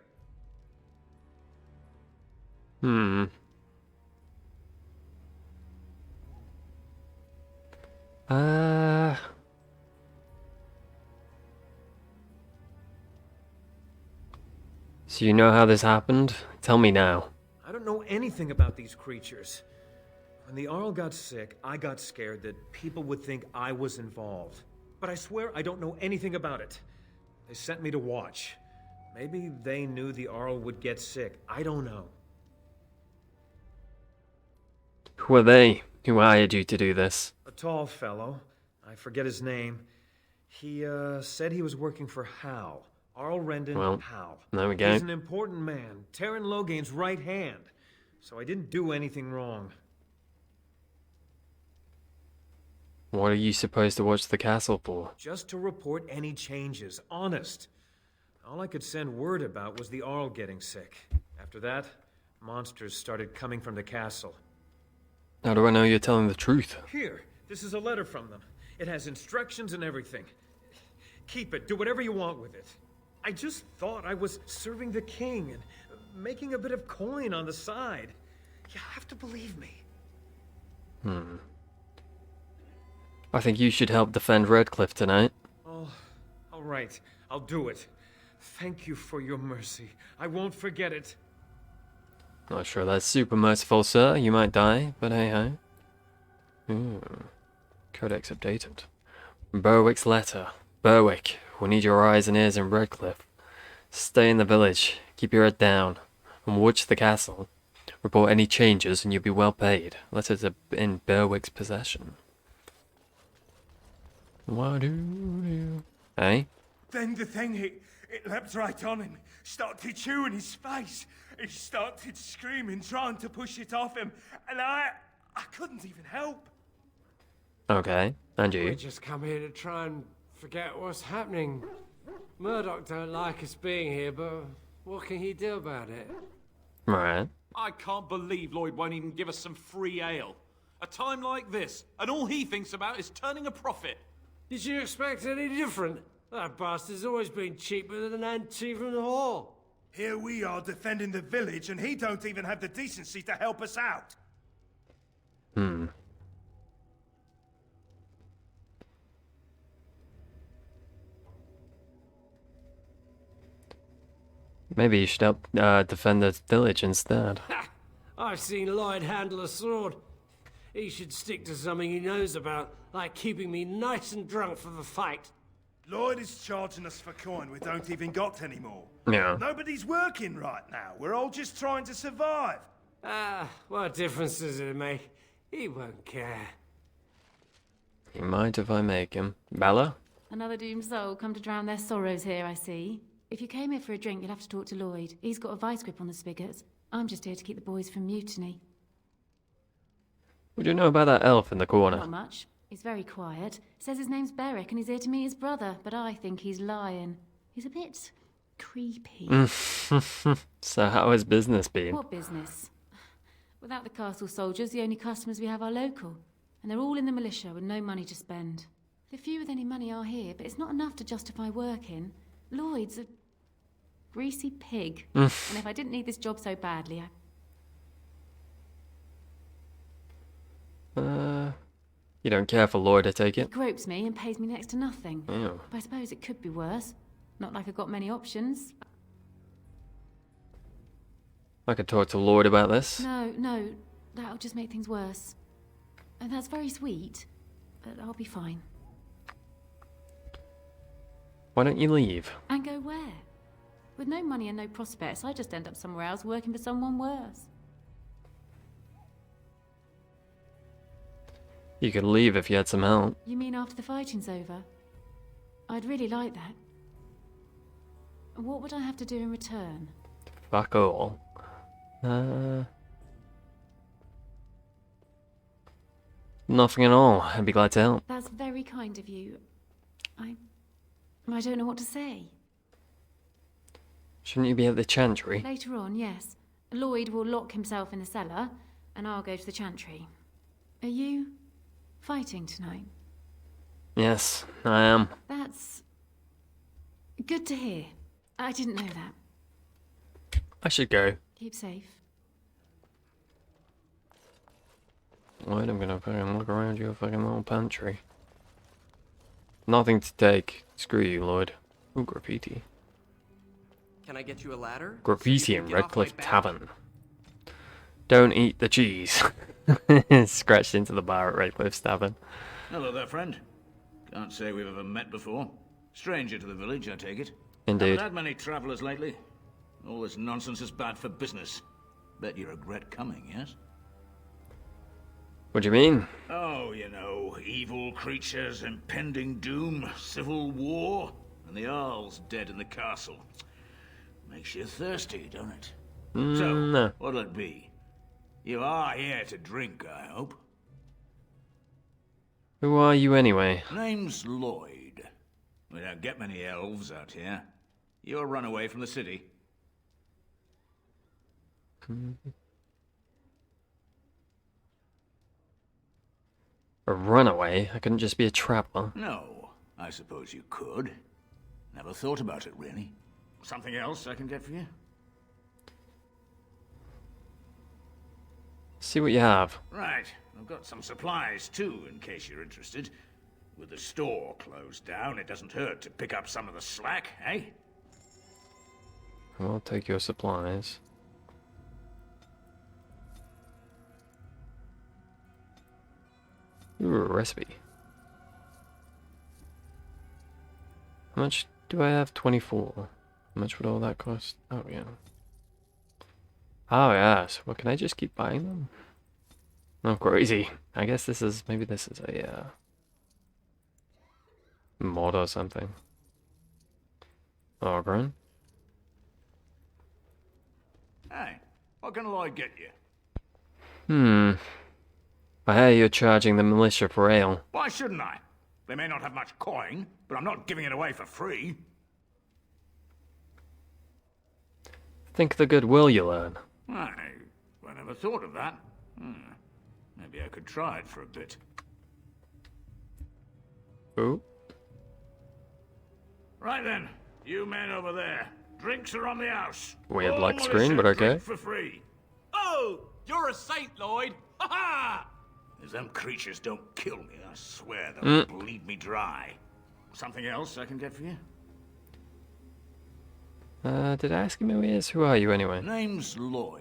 So you know how this happened? Tell me now. I don't don't know anything about these creatures. When the Arl got sick, I got scared that people would think I was involved. But I swear I don't know anything about it. They sent me to watch. Maybe they knew the Arl would get sick. I don't know. Who are they? Who hired you to do this? A tall fellow. I forget his name. He, said he was working for Hal. Arl Rendon Hal. There we go. He's an important man. Terran Logain's right hand. So I didn't do anything wrong. What are you supposed to watch the castle for? Just to report any changes. Honest. All I could send word about was the Arl getting sick. After that, monsters started coming from the castle. How do I know you're telling the truth? Here, this is a letter from them. It has instructions and everything. Keep it. Do whatever you want with it. I just thought I was serving the king and making a bit of coin on the side. You have to believe me. I think you should help defend Redcliffe tonight. Oh, all right. I'll do it. Thank you for your mercy. I won't forget it. Not sure that's super merciful, sir. You might die, but hey ho. Codex updated. Berwick's letter. Berwick, we need your eyes and ears in Redcliffe. Stay in the village, keep your head down, and watch the castle. Report any changes and you'll be well paid. Letters are in Berwick's possession. Hey? Then the thing, it leapt right on him, started chewing his face. He started screaming, trying to push it off him, and I couldn't even help. Okay, and you? We just come here to try and forget what's happening. Murdoch don't like us being here, but what can he do about it? Right. I can't believe Lloyd won't even give us some free ale. A time like this, and all he thinks about is turning a profit. Did you expect any different? That bastard's always been cheaper than an ante from the hall. Here we are defending the village, and he don't even have the decency to help us out. Maybe you should help defend the village instead. Ha! I've seen Lloyd handle a sword. He should stick to something he knows about, like keeping me nice and drunk for the fight. Lloyd is charging us for coin we don't even got anymore. Yeah. Nobody's working right now. We're all just trying to survive. What difference does it make? He won't care. He might if I make him. Bella? Another doomed soul come to drown their sorrows here, I see. If you came here for a drink, you'll have to talk to Lloyd. He's got a vice grip on the spigots. I'm just here to keep the boys from mutiny. What do you know about that elf in the corner? Not much. He's very quiet. Says his name's Beric and he's here to meet his brother, but I think he's lying. He's a bit creepy. So how has business been? What business? Without the castle soldiers, the only customers we have are local. And they're all in the militia with no money to spend. The few with any money are here, but it's not enough to justify working. Lloyd's a greasy pig. And if I didn't need this job so badly, You don't care for Lloyd, I take he it? gropes me and pays me next to nothing. Ew. But I suppose it could be worse. Not like I've got many options. I could talk to Lloyd about this. No, that'll just make things worse. And that's very sweet, but I'll be fine. Why don't you leave? And go where? With no money and no prospects, I just end up somewhere else working for someone worse. You could leave if you had some help. You mean after the fighting's over? I'd really like that. What would I have to do in return? Fuck all. Nothing at all. I'd be glad to help. That's very kind of you. I don't know what to say. Shouldn't you be at the chantry? Later on, yes. Lloyd will lock himself in the cellar, and I'll go to the chantry. Are you fighting tonight? Yes, I am. That's good to hear. I didn't know that. I should go. Keep safe. Wait, I'm gonna fucking look around your fucking little pantry. Nothing to take. Screw you, Lloyd. Ooh, graffiti. Can I get you a ladder? Graffiti in Get off my Redcliffe back? Tavern. Don't eat the cheese. Scratched into the bar at Redcliffe, stabbing. Hello there, friend. Can't say we've ever met before. Stranger to the village, I take it. Indeed. Haven't had many travellers lately. All this nonsense is bad for business. Bet you regret coming, yes? What do you mean? Oh, you know, evil creatures, impending doom, civil war, and the Arl's dead in the castle. Makes you thirsty, don't it? So, no. what'll it be? You are here to drink, I hope. Who are you anyway? Name's Lloyd. We don't get many elves out here. You're a runaway from the city. A runaway? I couldn't just be a traveller. No, I suppose you could. Never thought about it, really. Something else I can get for you? See what you have. Right, I've got some supplies too, in case you're interested. With the store closed down, it doesn't hurt to pick up some of the slack, eh? I'll take your supplies. Ooh, a recipe. How much do I have? 24. How much would all that cost? Oh, yeah. Oh, yes. Well, can I just keep buying them? Oh, crazy. I guess this is... Maybe this is a, mod or something. Ogren. Hey, what can Lloyd get you? I hear you're charging the militia for ale. Why shouldn't I? They may not have much coin, but I'm not giving it away for free. Think of the goodwill you'll earn. I never thought of that. Maybe I could try it for a bit. Ooh. Right then, you men over there. Drinks are on the house. Weird All black militia screen, but okay. drink for free. Oh, you're a saint, Lloyd. Ha ha! If them creatures don't kill me, I swear they'll bleed me dry. Something else I can get for you? Did I ask him who he is? Who are you anyway? Name's Lloyd.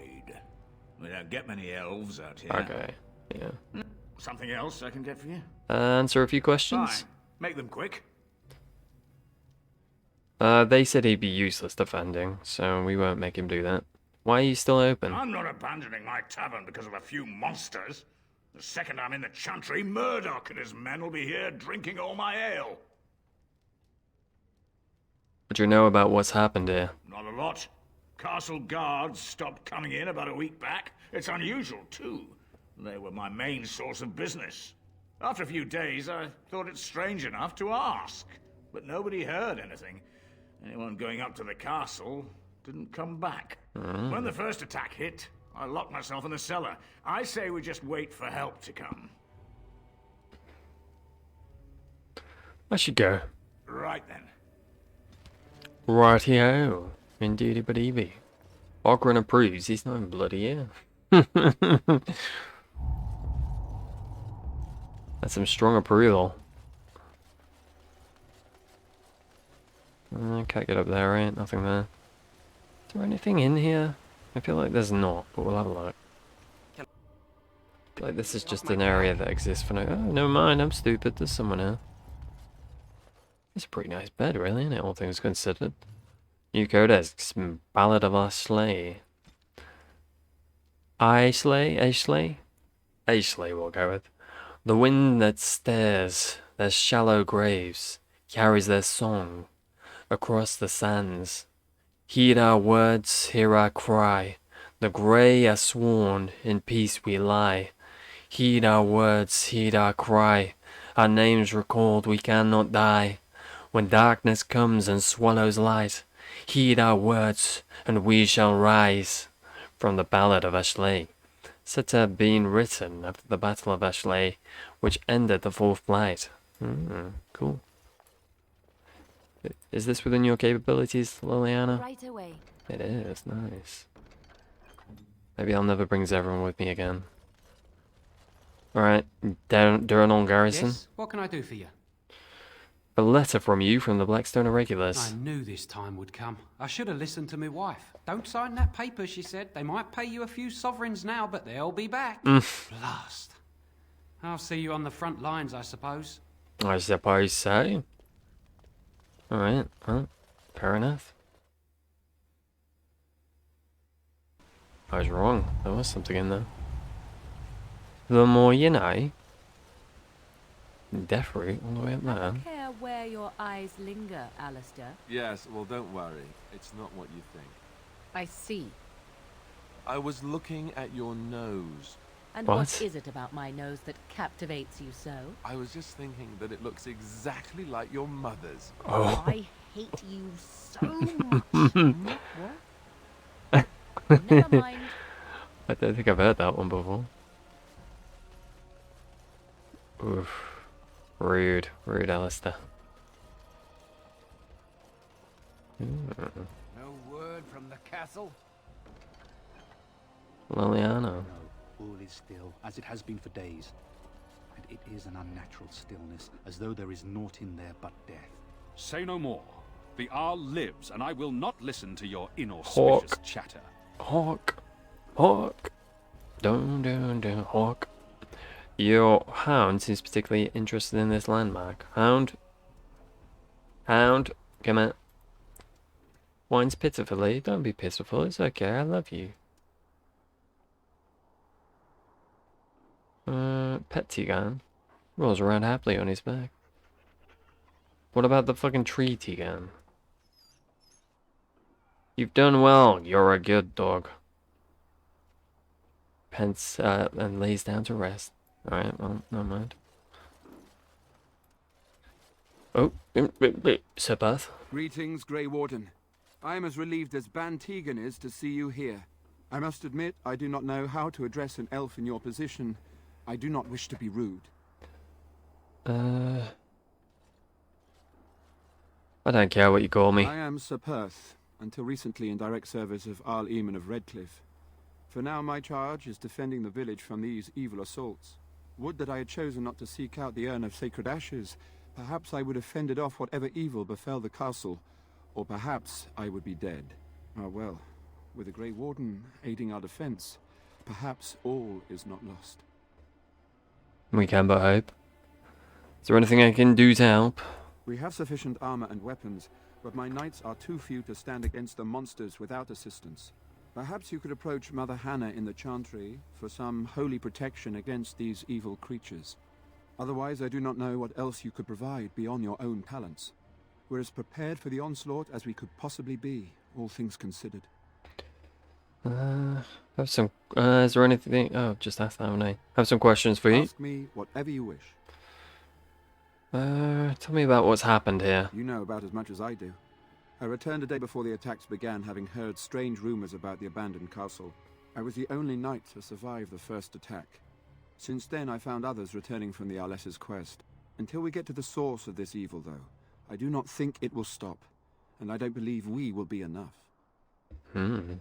We don't get many elves out here. Okay, yeah. Something else I can get for you? Answer a few questions? Fine. Make them quick. They said he'd be useless defending, so we won't make him do that. Why are you still open? I'm not abandoning my tavern because of a few monsters. The second I'm in the chantry, Murdoch and his men will be here drinking all my ale. What do you know about what's happened here? Not a lot. Castle guards stopped coming in about a week back. It's unusual, too. They were my main source of business. After a few days, I thought it strange enough to ask. But nobody heard anything. Anyone going up to the castle didn't come back. When the first attack hit, I locked myself in the cellar. I say we just wait for help to come. I should go. Right then. Rightio. Indeedy but Evie. Ogren approves. He's not even bloody here. That's some strong approval. Can't get up there, right? Nothing there. Is there anything in here? I feel like there's not, but we'll have a look. Like this is just an area that exists for no... Oh, never mind, I'm stupid. There's someone here. It's a pretty nice bed, really, isn't it? All things considered. New codex, Ballad of Ashley. Ashley we'll go with. The wind that stares their shallow graves carries their song across the sands. Heed our words, hear our cry. The grey are sworn, in peace we lie. Heed our words, heed our cry. Our names recalled, we cannot die. When darkness comes and swallows light, heed our words, and we shall rise. From the Ballad of Ashley. Said to have been written after the Battle of Ashley, which ended the Fourth Flight. Cool. Is this within your capabilities, Liliana? Right away. It is, nice. Maybe I'll never bring Zevran with me again. Alright, Duranol Garrison. Yes, what can I do for you? A letter from you from the Blackstone Irregulars. I knew this time would come. I should have listened to my wife. Don't sign that paper, she said. They might pay you a few sovereigns now, but they'll be back. Blast. I'll see you on the front lines, I suppose. I suppose so. Alright, well, fair enough. I was wrong. There was something in there. The more you know. Death route all the way up there. I don't care where your eyes linger, Alistair. Yes, well, don't worry. It's not what you think. I see. I was looking at your nose. And what is it about my nose that captivates you so? I was just thinking that it looks exactly like your mother's. Oh. I hate you so much. What? Never mind. I don't think I've heard that one before. Oof. Rude. Rude, Alistair. No word from the castle? Liliana. No, all is still, as it has been for days. And it is an unnatural stillness, as though there is naught in there but death. Say no more. The Arl lives, and I will not listen to your inauspicious chatter. Hawk. Hawk. Dun, Hawk. Your hound seems particularly interested in this landmark. Hound. Hound. Come on. Whines pitifully. Don't be pitiful. It's okay. I love you. Pet Tigan. Rolls around happily on his back. What about the fucking tree Tigan? You've done well. You're a good dog. Pence and lays down to rest. Alright, well, never mind. Oh, Sir Bath. Greetings, Grey Warden. I am as relieved as Ban Tegan is to see you here. I must admit, I do not know how to address an elf in your position. I do not wish to be rude. I don't care what you call me. I am Sir Perth, until recently in direct service of Arl Eamon of Redcliffe. For now my charge is defending the village from these evil assaults. Would that I had chosen not to seek out the urn of sacred ashes. Perhaps I would have fended off whatever evil befell the castle, or perhaps I would be dead. Ah well, with the Grey Warden aiding our defense, perhaps all is not lost. We can but hope. Is there anything I can do to help? We have sufficient armor and weapons, but my knights are too few to stand against the monsters without assistance. Perhaps you could approach Mother Hannah in the Chantry for some holy protection against these evil creatures. Otherwise, I do not know what else you could provide beyond your own talents. We're as prepared for the onslaught as we could possibly be, all things considered. Have some. Is there anything? Oh, just ask that, haven't I? Have some questions for you. Ask me whatever you wish. Tell me about what's happened here. You know about as much as I do. I returned a day before the attacks began, having heard strange rumors about the abandoned castle. I was the only knight to survive the first attack. Since then, I found others returning from the Arlessa's quest. Until we get to the source of this evil, though, I do not think it will stop, and I don't believe we will be enough. You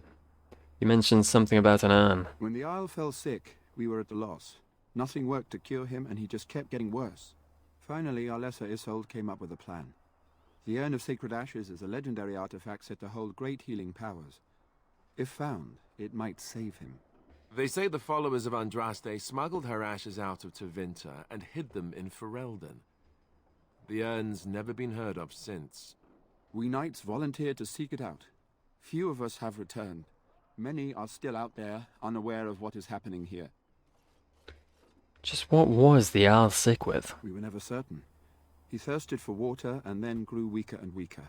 mentioned something about an urn. When the Isle fell sick, we were at a loss. Nothing worked to cure him, and he just kept getting worse. Finally, Arlessa Isolde came up with a plan. The Urn of Sacred Ashes is a legendary artifact said to hold great healing powers. If found, it might save him. They say the followers of Andraste smuggled her ashes out of Tevinter and hid them in Ferelden. The urn's never been heard of since. We knights volunteered to seek it out. Few of us have returned. Many are still out there, unaware of what is happening here. Just what was the Arl sick with? We were never certain. He thirsted for water and then grew weaker and weaker.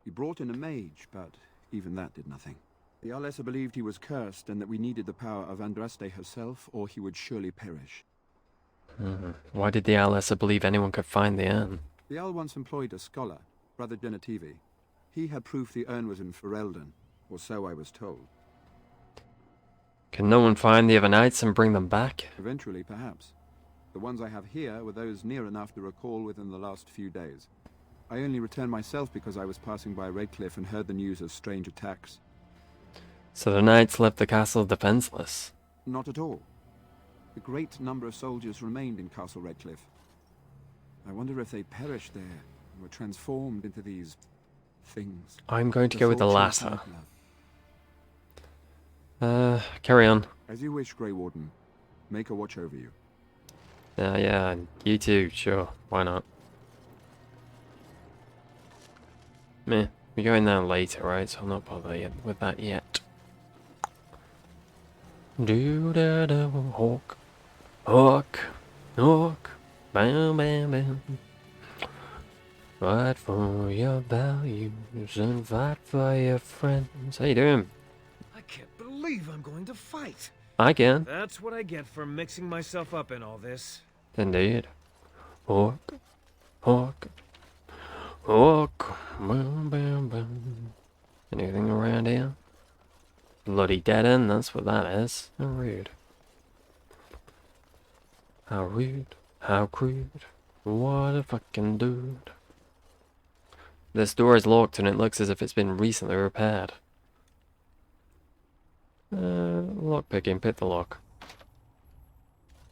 We brought in a mage, but even that did nothing. The Arlessa believed he was cursed and that we needed the power of Andraste herself, or he would surely perish. Why did the Arlessa believe anyone could find the urn? The Arl once employed a scholar, Brother Genetivi. He had proof the urn was in Ferelden, or so I was told. Can no one find the other knights and bring them back? Eventually, perhaps. The ones I have here were those near enough to recall within the last few days. I only returned myself because I was passing by Redcliffe and heard the news of strange attacks. So the knights left the castle defenseless? Not at all. A great number of soldiers remained in Castle Redcliffe. I wonder if they perished there, were transformed into these things. I'm going to go with the soul chasing latter. blood. Carry on. As you wish, Grey Warden. Make a watch over you. Yeah, you too, sure. Why not? Meh. We're going there later, right? So I'll not bother with that yet. Do-da-da, hawk. Hawk. Hawk. Bam, bam, bam. Fight for your values and fight for your friends. How you doing? I can't believe I'm going to fight. I can. That's what I get for mixing myself up in all this. Indeed. Hawk. Hawk. Hawk. Bam, bam, bam. Anything around here? Bloody dead end, that's what that is. How rude. How rude. How crude. What a fucking dude. This door is locked and it looks as if it's been recently repaired. Lock picking, pick the lock.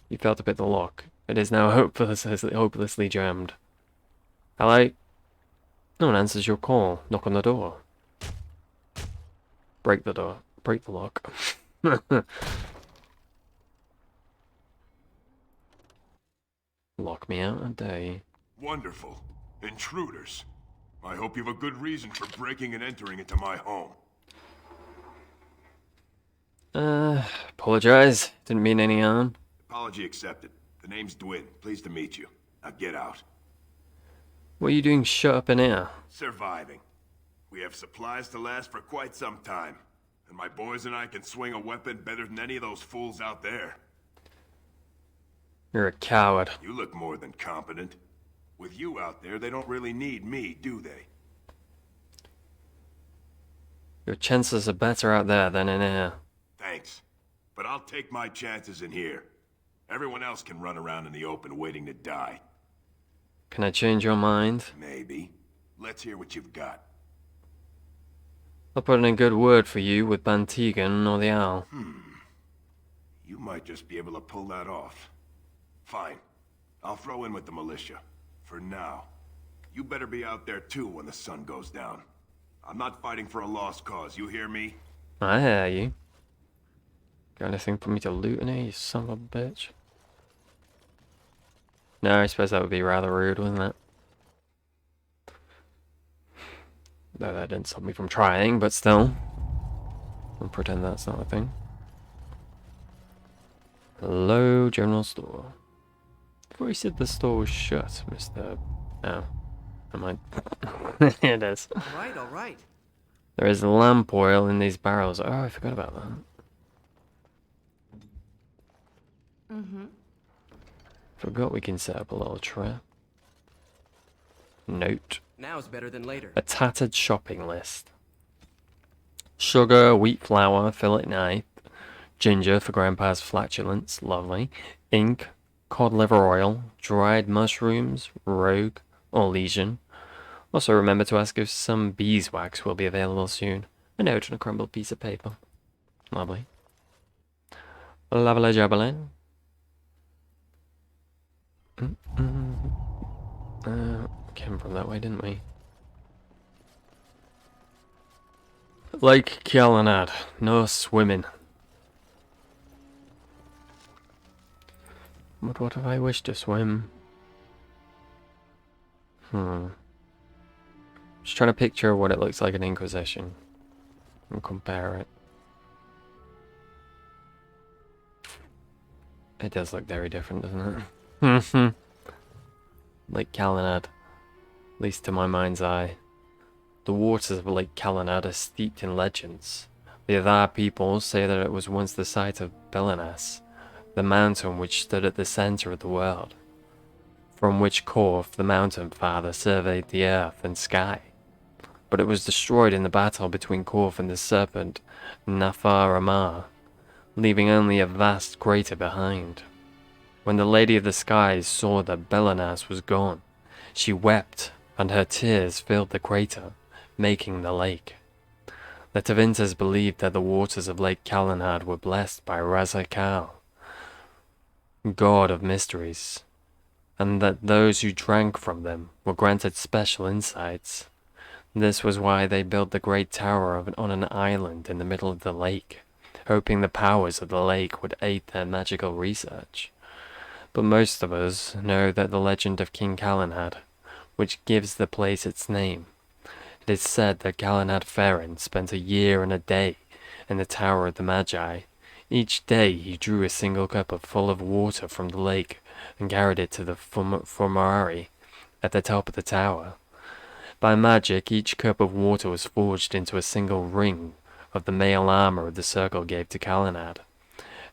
You failed to pick the lock. It is now hopelessly jammed. Hello? No one answers your call. Knock on the door. Break the door. Break the lock. Lock me out a day. Wonderful. Intruders. I hope you have a good reason for breaking and entering into my home. Apologize. Didn't mean any harm. Apology accepted. The name's Dwin. Pleased to meet you. Now get out. What are you doing shut up in here? Surviving. We have supplies to last for quite some time. And my boys and I can swing a weapon better than any of those fools out there. You're a coward. You look more than competent. With you out there, they don't really need me, do they? Your chances are better out there than in here. Thanks. But I'll take my chances in here. Everyone else can run around in the open waiting to die. Can I change your mind? Maybe. Let's hear what you've got. I'll put in a good word for you with Bantegan or the Owl. You might just be able to pull that off. Fine. I'll throw in with the militia. For now. You better be out there too when the sun goes down. I'm not fighting for a lost cause, you hear me? I hear you. Got anything for me to loot in here, you son of a bitch? No, I suppose that would be rather rude, wouldn't it? No, that didn't stop me from trying, but still. I'll pretend that's not a thing. Hello, general store. Before you said the store was shut, Mr. Oh. Never mind. It is. All right. There is lamp oil in these barrels. Oh, I forgot about that. Forgot we can set up a little trap. Note. Now's better than later. A tattered shopping list. Sugar, wheat flour, fillet knife, ginger for Grandpa's flatulence, lovely, ink, cod liver oil, dried mushrooms, rogue, or legion. Also remember to ask if some beeswax will be available soon. A note on a crumbled piece of paper. Lovely. Lovely jubbly. Came from that way, didn't we? Lake Kyalanad. No swimming. But what if I wish to swim? Just trying to picture what it looks like in Inquisition. And compare it. It does look very different, doesn't it? Lake Kyalanad. At least to my mind's eye. The waters of Lake Kyalanad are steeped in legends. The Adar people say that it was once the site of Belenas, the mountain which stood at the center of the world, from which Korth, the mountain father, surveyed the earth and sky. But it was destroyed in the battle between Korth and the serpent Nafar Amar, leaving only a vast crater behind. When the Lady of the Skies saw that Belenas was gone, she wept, and her tears filled the crater, making the lake. The Tevinters believed that the waters of Lake Kyalanad were blessed by Razakal, god of mysteries, and that those who drank from them were granted special insights. This was why they built the great tower on an island in the middle of the lake, hoping the powers of the lake would aid their magical research. But most of us know that the legend of King Calenhad, which gives the place its name. It is said that Calenhad Ferrin spent a year and a day in the Tower of the Magi. Each day he drew a single cup full of water from the lake and carried it to the Formari at the top of the tower. By magic, each cup of water was forged into a single ring of the mail armor the circle gave to Calenhad.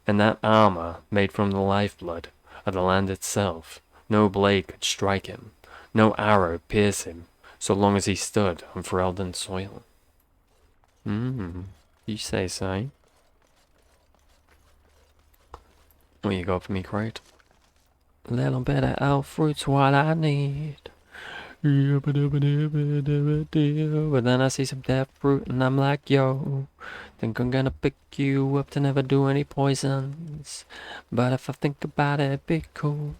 And that armor, made from the lifeblood of the land itself, no blade could strike him, no arrow pierce him, so long as he stood on Ferelden soil. You say so. What you got for me, Crate? A little bit of elf fruit's what I need. But then I see some death fruit and I'm like, yo, think I'm gonna pick you up to never do any poisons. But if I think about it, it'd be cool.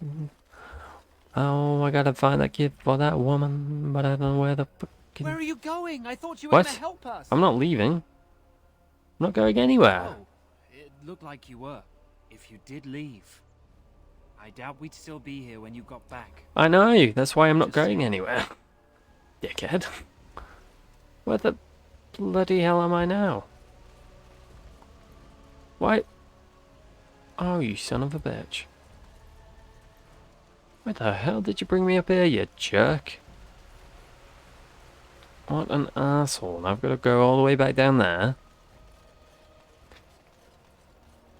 Oh, I gotta find that kid for that woman, but I don't know where the fucking... Where are you going? I thought you were gonna help us. I'm not leaving. I'm not going anywhere. Oh, it looked like you were. If you did leave, I doubt we'd still be here when you got back. I know, that's why I'm not going anywhere. Dickhead. Where the bloody hell am I now? Why? Oh, you son of a bitch. Where the hell did you bring me up here, you jerk? What an asshole. I've got to go all the way back down there.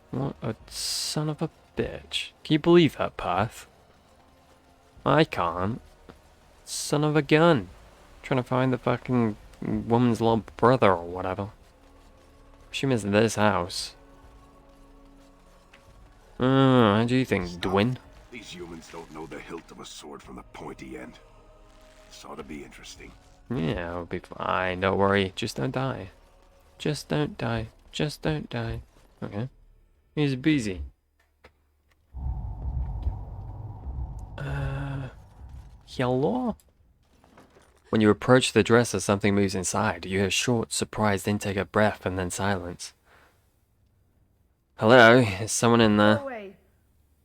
What a son of a bitch. Can you believe that, path? I can't. Son of a gun. Trying to find the fucking woman's little brother or whatever. Assume it's this house. How do you think, Dwyn? These humans don't know the hilt of a sword from the pointy end. This ought to be interesting. Yeah, it'll be fine. Don't worry. Just don't die. Just don't die. Just don't die. Okay. He's busy. Hello? When you approach the dresser, something moves inside. You hear a short, surprised intake of breath and then silence. Hello? Is someone in there? Go away.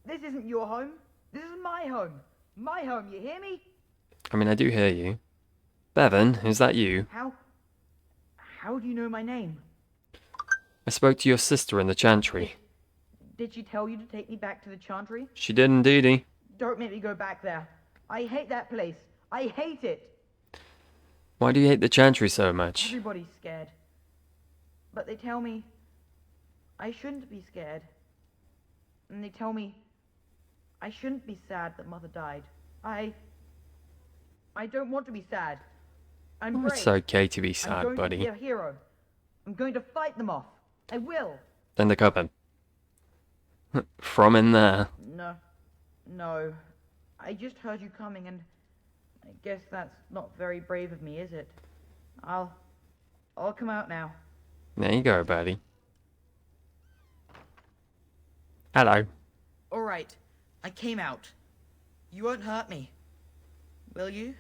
This isn't your home. This is my home. My home, you hear me? I mean, I do hear you. Bevan, is that you? How do you know my name? I spoke to your sister in the chantry. Did she tell you to take me back to the chantry? She did indeedy. Don't make me go back there. I hate that place. I hate it. Why do you hate the chantry so much? Everybody's scared. But they tell me I shouldn't be scared. And they tell me I shouldn't be sad that Mother died. I don't want to be sad. I'm brave. It's okay to be I'm sad, going buddy. to be a hero. I'm going to fight them off. I will. Then the cupboard. From in there. No. I just heard you coming and I guess that's not very brave of me, is it? I'll come out now. There you go, buddy. Hello. Alright, I came out. You won't hurt me. Will you?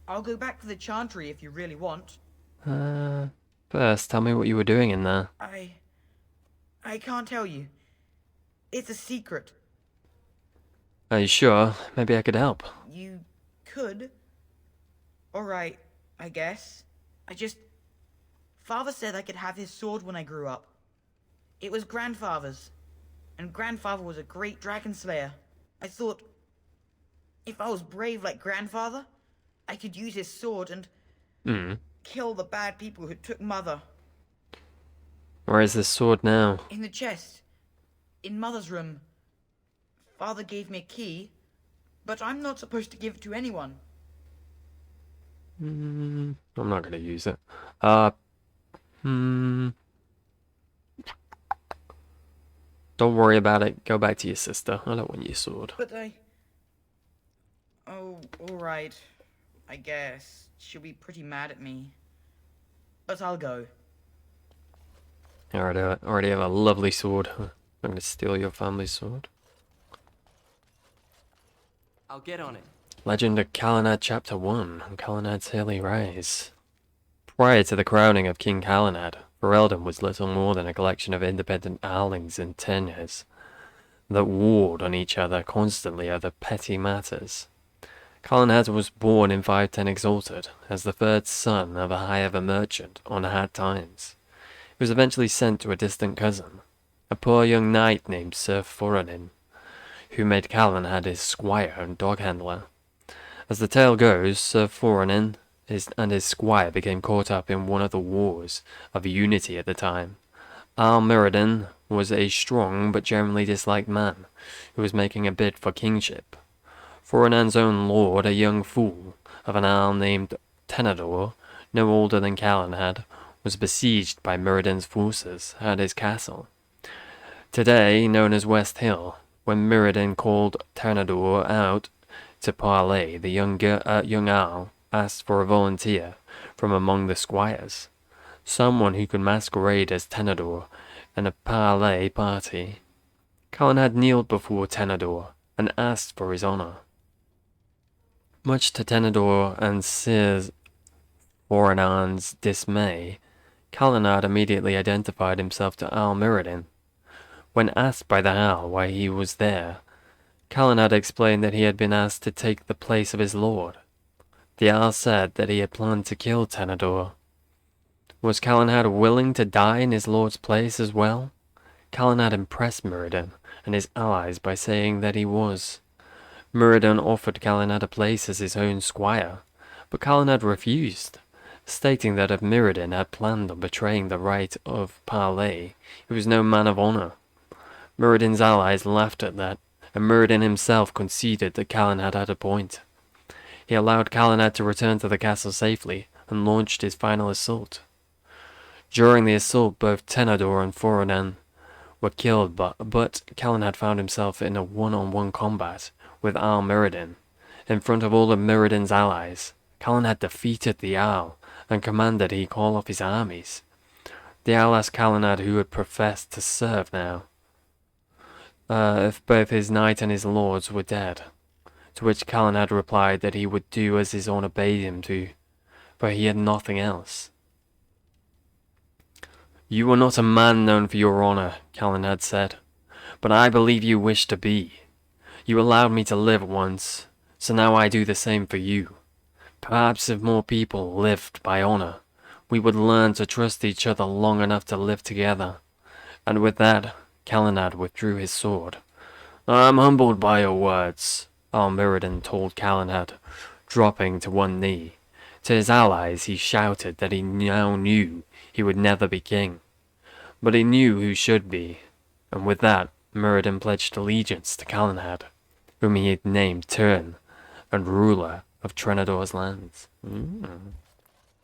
I'll go back to the chantry if you really want. First, tell me what you were doing in there. I can't tell you. It's a secret. Are you sure? Maybe I could help. You could. Alright, I guess. Father said I could have his sword when I grew up. It was Grandfather's. And Grandfather was a great dragon slayer. I thought, if I was brave like Grandfather, I could use his sword and kill the bad people who took Mother. Where is this sword now? In the chest. In Mother's room. Father gave me a key, but I'm not supposed to give it to anyone. I'm not going to use it. Don't worry about it. Go back to your sister. I don't want your sword. But oh, alright. I guess. She'll be pretty mad at me. But I'll go. I already have a lovely sword. I'm going to steal your family's sword. I'll get on it. Legend of Calenhad Chapter 1, Calenhad's Early Rise. Prior to the crowning of King Calenhad, Ferelden was little more than a collection of independent Arlings and tenures that warred on each other constantly over petty matters. Calenhad was born in 510 Exalted as the third son of a high-ever merchant on hard times. He was eventually sent to a distant cousin, a poor young knight named Sir Foronin, who made Calenhad his squire and dog handler. As the tale goes, Sir Foronin and his squire became caught up in one of the wars of unity at the time. Arl Eamon was a strong but generally disliked man who was making a bid for kingship. Foronin's own lord, a young fool of an Arl named Tenador, no older than Calenhad, was besieged by Mirrodin's forces at his castle, today known as West Hill. When Mirrodin called Tenador out to parley, the young Arl asked for a volunteer from among the squires, someone who could masquerade as Tenador in a parley party. Calenhad kneeled before Tenador and asked for his honor. Much to Tenador and Sir Foronin's dismay, Calenhad immediately identified himself to Arl Mirrodin. When asked by the Arl why he was there, Calenhad explained that he had been asked to take the place of his lord. The Arl said that he had planned to kill Tenador. Was Calenhad willing to die in his lord's place as well? Calenhad impressed Mirrodin and his allies by saying that he was. Mirrodin offered Calenhad a place as his own squire, but Calenhad refused, stating that if Mirrodin had planned on betraying the right of parley, he was no man of honor. Mirrodin's allies laughed at that, and Mirrodin himself conceded that Calenhad had a point. He allowed Calenhad to return to the castle safely and launched his final assault. During the assault, both Tenador and Foronin were killed, but Calenhad found himself in a one-on-one combat with Arl Mirrodin. In front of all of Mirrodin's allies, Calenhad defeated the Arl and commanded he call off his armies. The Arl asked Calenhad, who had professed to serve now, if both his knight and his lords were dead, to which Calenhad replied that he would do as his honor bade him to, for he had nothing else. "You are not a man known for your honor," Calenhad said, "but I believe you wish to be. You allowed me to live once, so now I do the same for you. Perhaps if more people lived by honor, we would learn to trust each other long enough to live together." And with that, Calenhad withdrew his sword. "I am humbled by your words," Arl Mirrodin told Calenhad, dropping to one knee. To his allies he shouted that he now knew he would never be king, but he knew who should be, and with that Mirrodin pledged allegiance to Calenhad, whom he had named Turin and ruler of Trenador's lands.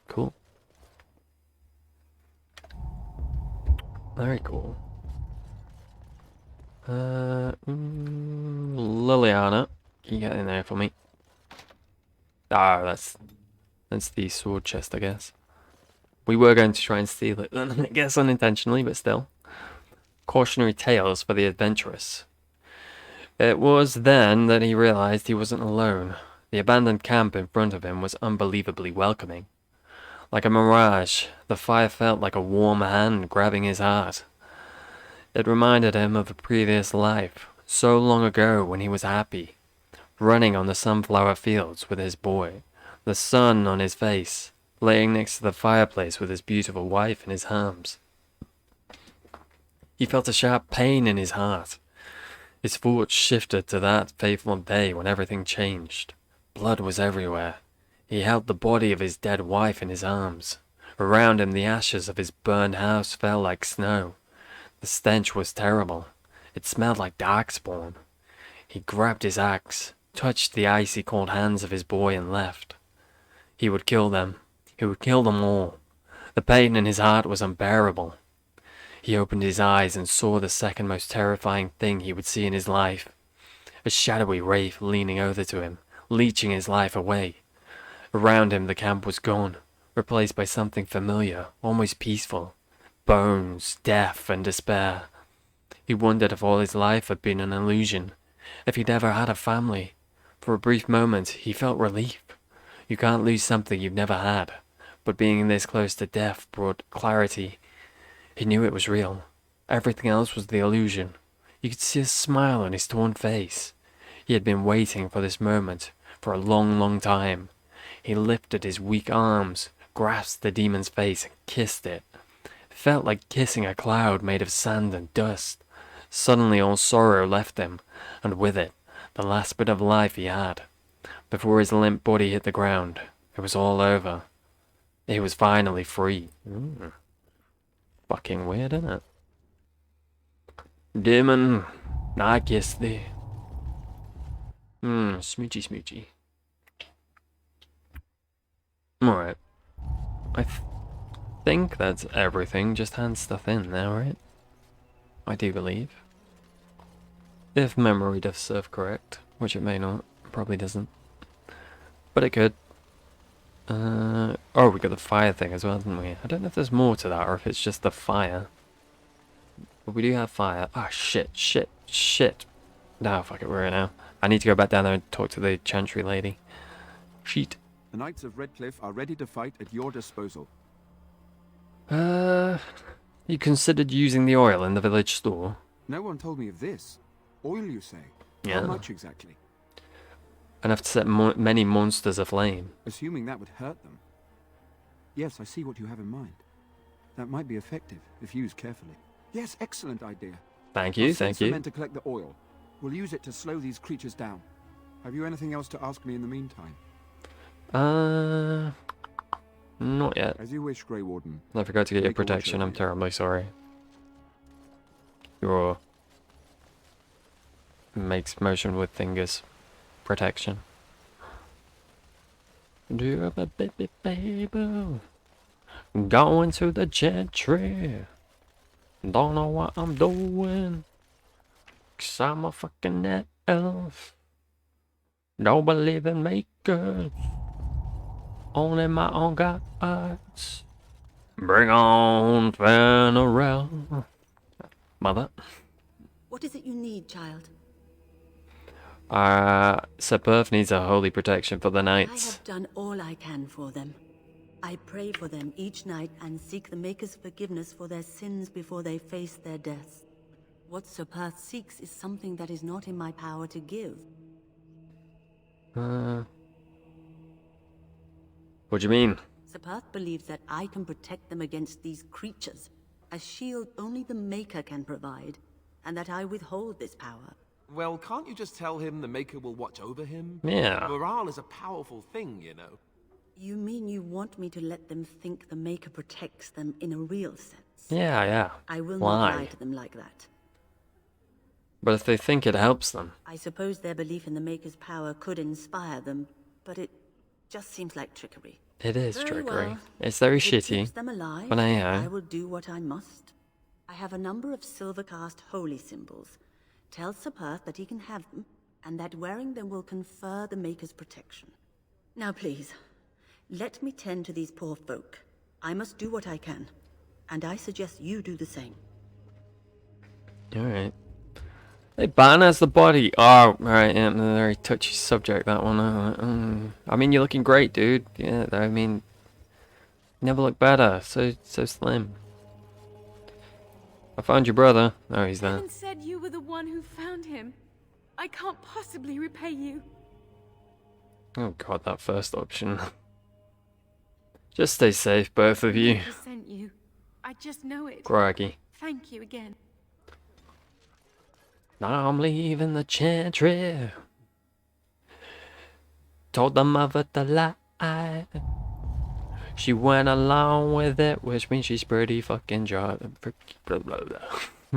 Cool. Very cool. Liliana, can you get in there for me? Ah, that's the sword chest, I guess. We were going to try and steal it, I guess unintentionally, but still. Cautionary tales for the adventurous. It was then that he realized he wasn't alone. The abandoned camp in front of him was unbelievably welcoming. Like a mirage, the fire felt like a warm hand grabbing his heart. It reminded him of a previous life, so long ago when he was happy, running on the sunflower fields with his boy, the sun on his face, laying next to the fireplace with his beautiful wife in his arms. He felt a sharp pain in his heart. His thoughts shifted to that fateful day when everything changed. Blood was everywhere. He held the body of his dead wife in his arms. Around him the ashes of his burned house fell like snow. The stench was terrible. It smelled like darkspawn. He grabbed his axe, touched the icy cold hands of his boy and left. He would kill them. He would kill them all. The pain in his heart was unbearable. He opened his eyes and saw the second most terrifying thing he would see in his life. A shadowy wraith leaning over to him, leeching his life away. Around him the camp was gone, replaced by something familiar, almost peaceful. Bones, death, and despair. He wondered if all his life had been an illusion, if he'd ever had a family. For a brief moment, he felt relief. You can't lose something you've never had. But being this close to death brought clarity. He knew it was real. Everything else was the illusion. You could see a smile on his torn face. He had been waiting for this moment for a long, long time. He lifted his weak arms, grasped the demon's face, and kissed it. It felt like kissing a cloud made of sand and dust. Suddenly all sorrow left him, and with it, the last bit of life he had. Before his limp body hit the ground, it was all over. He was finally free. Fucking weird, isn't it? Demon, I kiss thee. Smoochy smoochy. Alright. I think that's everything. Just hand stuff in now, right? I do believe. If memory does serve correct, which it may not. Probably doesn't. But it could. Oh, we got the fire thing as well, didn't we? I don't know if there's more to that or if it's just the fire. But we do have fire. Ah, shit. No, fuck it, we're here now. I need to go back down there and talk to the chantry lady. Sheet. The Knights of Redcliffe are ready to fight at your disposal. You considered using the oil in the village store? No one told me of this. Oil, you say? Yeah. How much exactly? Enough to set many monsters aflame. Assuming that would hurt them. Yes, I see what you have in mind. That might be effective, if used carefully. Yes, excellent idea. Thank you, thank you. Men to collect the oil. We'll use it to slow these creatures down. Have you anything else to ask me in the meantime? Not yet. As you wish, Grey Warden. I forgot to get your protection, I'm terribly sorry. Your... makes motion with fingers. Protection. Do you have a baby baby? Going to the gentry. Don't know what I'm doing. 'Cause I'm a fucking elf. Don't believe in makers. Only my own gods. Bring on Venerel. Mother. What is it you need, child? Sir Perth needs a holy protection for the I knights. have done all I can for them. I pray for them each night and seek the Maker's forgiveness for their sins before they face their deaths. What Sir Perth seeks is something that is not in my power to give. What do you mean? Sir Perth believes that I can protect them against these creatures, a shield only the Maker can provide, and that I withhold this power. Well, can't you just tell him the Maker will watch over him? Yeah. Morale is a powerful thing, you know. You mean you want me to let them think the Maker protects them in a real sense? Yeah. I will Why? not lie to them like that. But if they think it helps them. I suppose their belief in the Maker's power could inspire them, but it just seems like trickery. It is Very trickery. well. It's very If it shitty. keeps them alive, But I will do what I must. I have a number of silver-cast holy symbols. Tell Sir Perth that he can have them, and that wearing them will confer the Maker's protection. Now please, let me tend to these poor folk. I must do what I can, and I suggest you do the same. Alright. Hey, Ban has the body. Oh, alright, yeah, a very touchy subject, that one. I mean, you're looking great, dude. Yeah, I mean, never looked better. So slim. I found your brother. Oh, he's there. Evan said you were the one who found him. I can't possibly repay you. Oh god, that first option. Just stay safe, both of you. I sent you. I just know it. Groggy. Thank you again. Now I'm leaving the chantry. Told the mother to lie. She went along with it, which means she's pretty fucking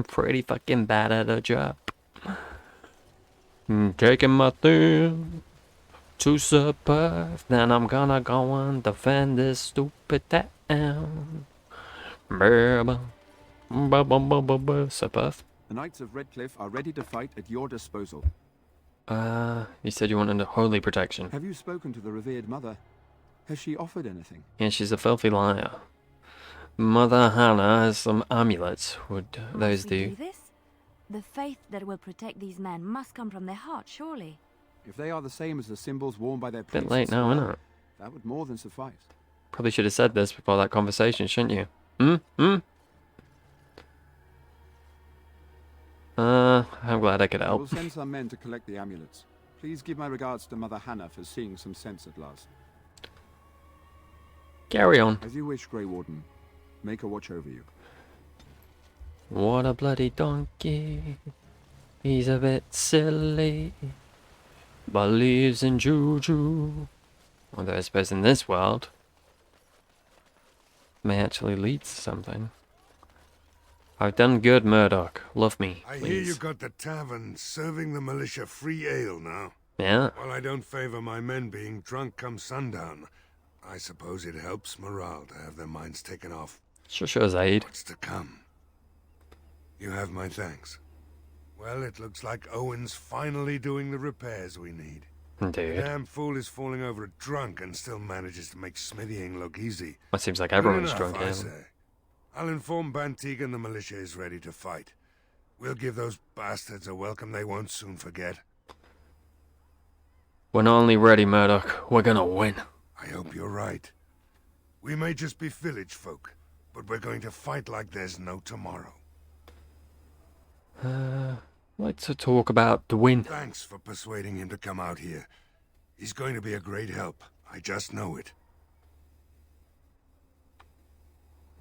pretty fucking bad at her job. Taking my thing to Sir Perth, then I'm gonna go and defend this stupid town. Sir Perth. The Knights of Redcliffe are ready to fight at your disposal. You said you wanted a holy protection. Have you spoken to the revered mother? Has she offered anything? Yeah, she's a filthy liar. Mother Hannah has some amulets. Would those Must we do? this? The faith that will protect these men must come from their heart, surely. If they are the same as the symbols worn by their Bit priests, late now, isn't it? that would more than suffice. Probably should have said this before that conversation, shouldn't you? I'm glad I could I will help. send some men to collect the amulets. Please give my regards to Mother Hannah for seeing some sense at last. Carry on. As you wish, Grey Warden. Make a watch over you. What a bloody donkey. He's a bit silly. Believes in juju. Although I suppose in this world may actually lead to something. I've done good, Murdoch. Love me, I please. hear you got the tavern serving the militia free ale now. Yeah. While I don't favor my men being drunk come sundown, I suppose it helps morale to have their minds taken off Sure, Zaid. what's to come. You have my thanks. Well, it looks like Owen's finally doing the repairs we need. Indeed. The damn fool is falling over drunk and still manages to make smithying look easy. That seems like Good everyone's enough, drunk I here. say. I'll inform Bantig and the militia is ready to fight. We'll give those bastards a welcome they won't soon forget. We're not only ready, Murdoch, we're gonna win. I hope you're right. We may just be village folk, but we're going to fight like there's no tomorrow. Let's talk about the win. Thanks for persuading him to come out here. He's going to be a great help. I just know it.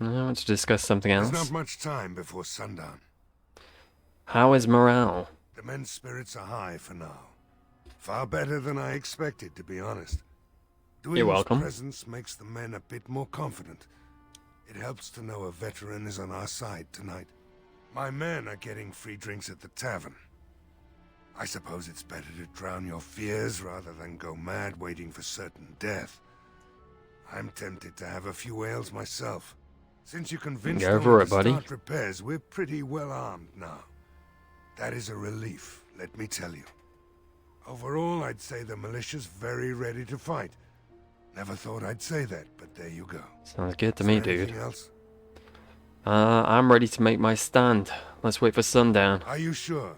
I want to discuss something else. There's not much time before sundown. How is morale? The men's spirits are high for now. Far better than I expected, to be honest. You're welcome. Presence makes the men a bit more confident. It helps to know a veteran is on our side tonight. My men are getting free drinks at the tavern. I suppose it's better to drown your fears rather than go mad waiting for certain death. I'm tempted to have a few ales myself. Since you convinced Go them for to it, buddy. start repairs, we're pretty well armed now. That is a relief, let me tell you. Overall, I'd say the militia's very ready to fight. Never thought I'd say that, but there you go. Sounds good to Is me, there dude. anything else? I'm ready to make my stand. Let's wait for sundown. Are you sure?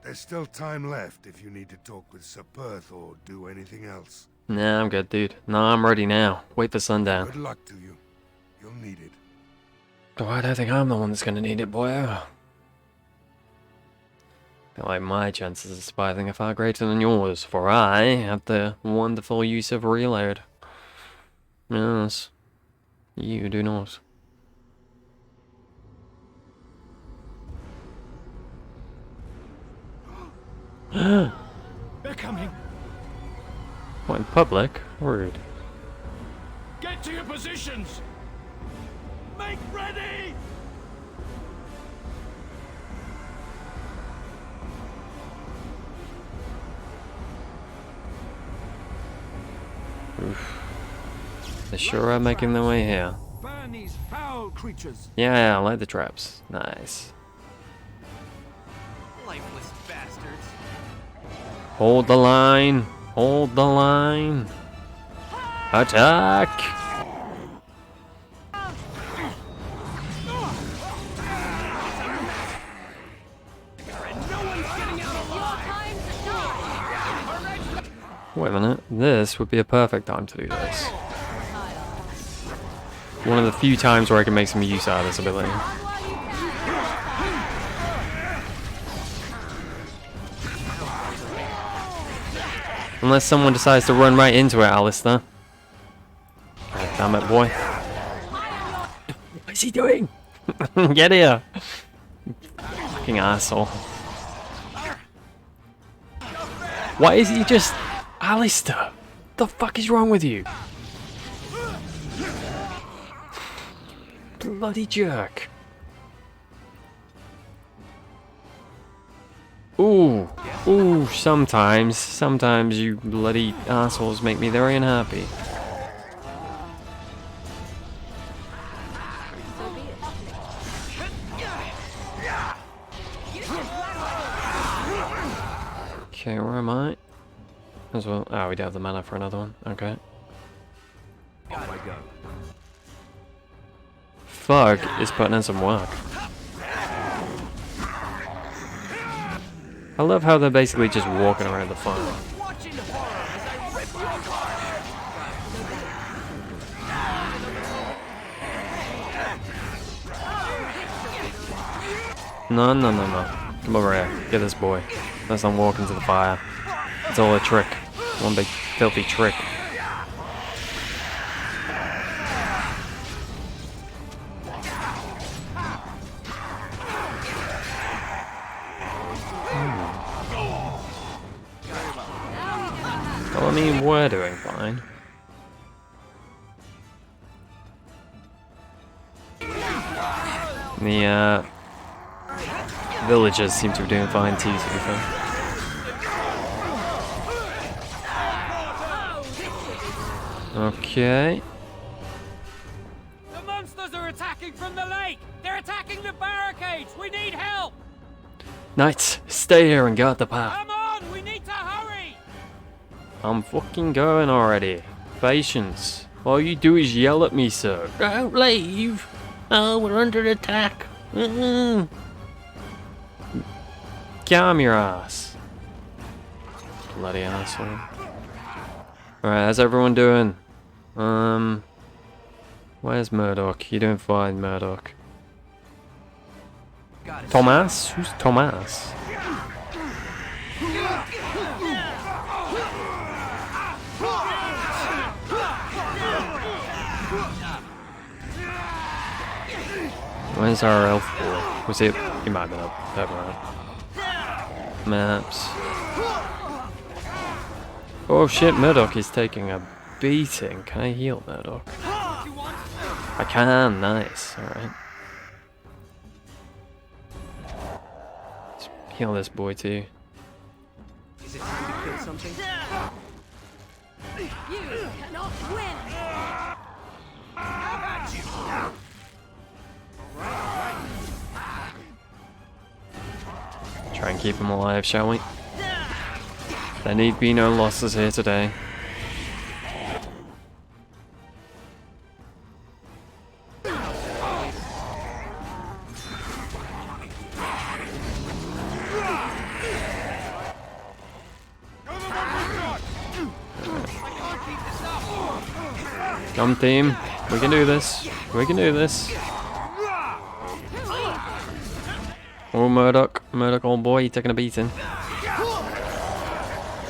There's still time left if you need to talk with Sir Perth or do anything else. Nah, I'm good, dude. Nah, I'm ready now. Wait for sundown. Good luck to you. You'll need it. Oh, I don't think I'm the one that's gonna need it, boy. Feel like my chances of surviving are far greater than yours, for I have the wonderful use of reload. Yes. You do not. They're coming. What, in public? Rude. Get to your positions. Make ready. Oof. They sure are making their way here. Burn these foul creatures. Yeah, light the traps. Nice. Lifeless bastards. Hold the line. Hold the line. Attack! Wait a minute. This would be a perfect time to do this. One of the few times where I can make some use out of this ability. Unless someone decides to run right into it, Alistair. God damn it, boy. What is he doing? Get here. Fucking asshole. Why is he just... Alistair? What the fuck is wrong with you? Bloody jerk. Ooh, ooh, sometimes you bloody assholes make me very unhappy. Okay, where am I? As well. Oh, we do have the mana for another one. Okay. Off I go. Fug is putting in some work. I love how they're basically just walking around the fire. No, no, no, no. Come over here. Get this boy. Let's not walk into the fire. It's all a trick. One big filthy trick. Well, I mean, we're doing fine. The villagers seem to be doing fine too, to be fair. Okay. The monsters are attacking from the lake! They're attacking the barricades! We need help! Knights, stay here and guard the path. Come on! We need to hurry! I'm fucking going already. Patience. All you do is yell at me, sir. Don't leave. Oh, we're under attack. Calm your ass. Bloody asshole. Alright, how's everyone doing? Where's Murdoch? You're doing fine, Murdoch. Thomas? Who's Thomas? Where's our elf boy? Was he? He might have been up. Never mind. Maps. Oh shit, Murdoch is taking a beating. Can I heal Murdoch? I can, nice, alright. Let's heal this boy too. Is it time to kill something? You cannot win! How about you? Try and keep him alive, shall we? There need be no losses here today. Come team, we can do this. We can do this. Oh, Murdoch. Murdoch, old boy, you're taking a beating.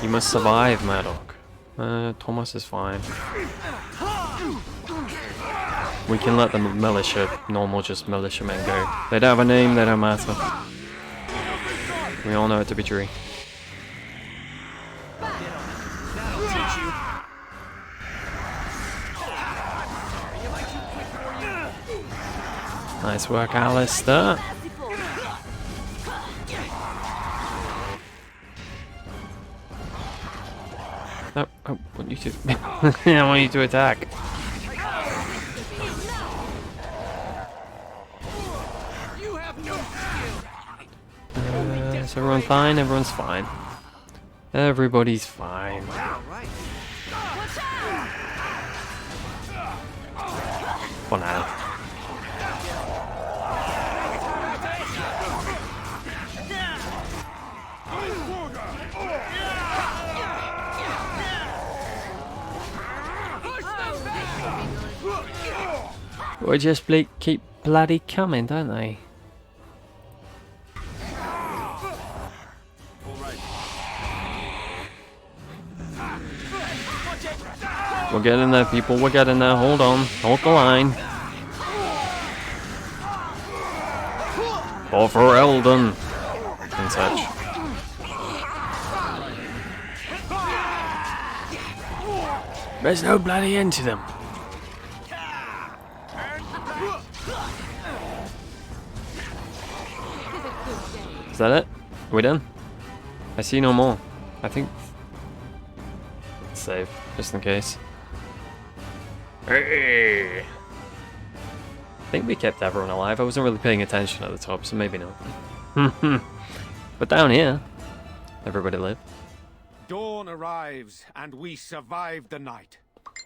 You must survive, Murdoch. Thomas is fine. We can let the militia, normal just militiamen go. They don't have a name, they don't matter. We all know it to be true. Nice work, Alistair. Oh, I want you to. I want you to attack. Is everyone fine? Everyone's fine. Everybody's fine. For now. They just keep bloody coming, don't they? We're getting there, people. We're getting there. Hold on. Hold the line. All for Eldon. And such. There's no bloody end to them. Is that it? Are we done? I see no more. I think... Let's save, just in case. Hey! I think we kept everyone alive. I wasn't really paying attention at the top, so maybe not. But down here, everybody lived. Dawn arrives, and we survive the night.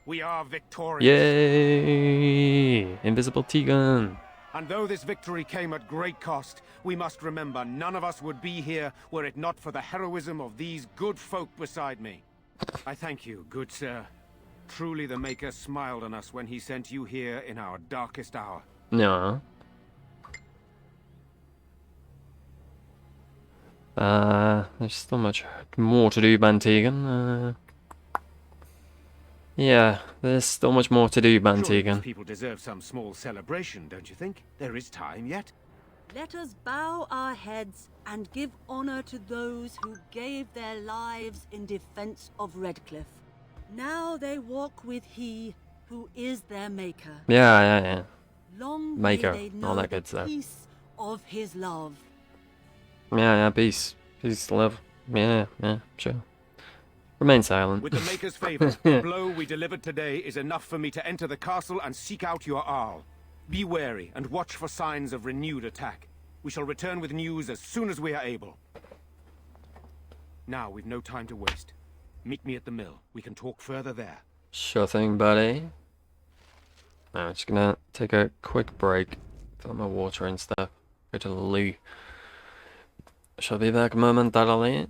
We are victorious. Yay! Invisible T-gun. And though this victory came at great cost, we must remember none of us would be here were it not for the heroism of these good folk beside me. I thank you, good sir. Truly the Maker smiled on us when he sent you here in our darkest hour. No. There's still much more to do, Bantegan. Yeah, there's still much more to do, Surely these Bantegan. people deserve some small celebration, don't you think? There is time yet. Let us bow our heads and give honor to those who gave their lives in defense of Redcliffe. Now they walk with he who is their maker. Yeah. Long Maker, may they know all that the good stuff. peace of his love. Yeah, peace. Peace, love. Yeah, sure. Remain silent. With the Maker's favor, the blow we delivered today is enough for me to enter the castle and seek out your Arl. Be wary and watch for signs of renewed attack. We shall return with news as soon as we are able. Now, we've no time to waste. Meet me at the mill. We can talk further there. Sure thing, buddy. I'm just gonna take a quick break, fill my water and stuff, go to the loo. Shall be back momentarily.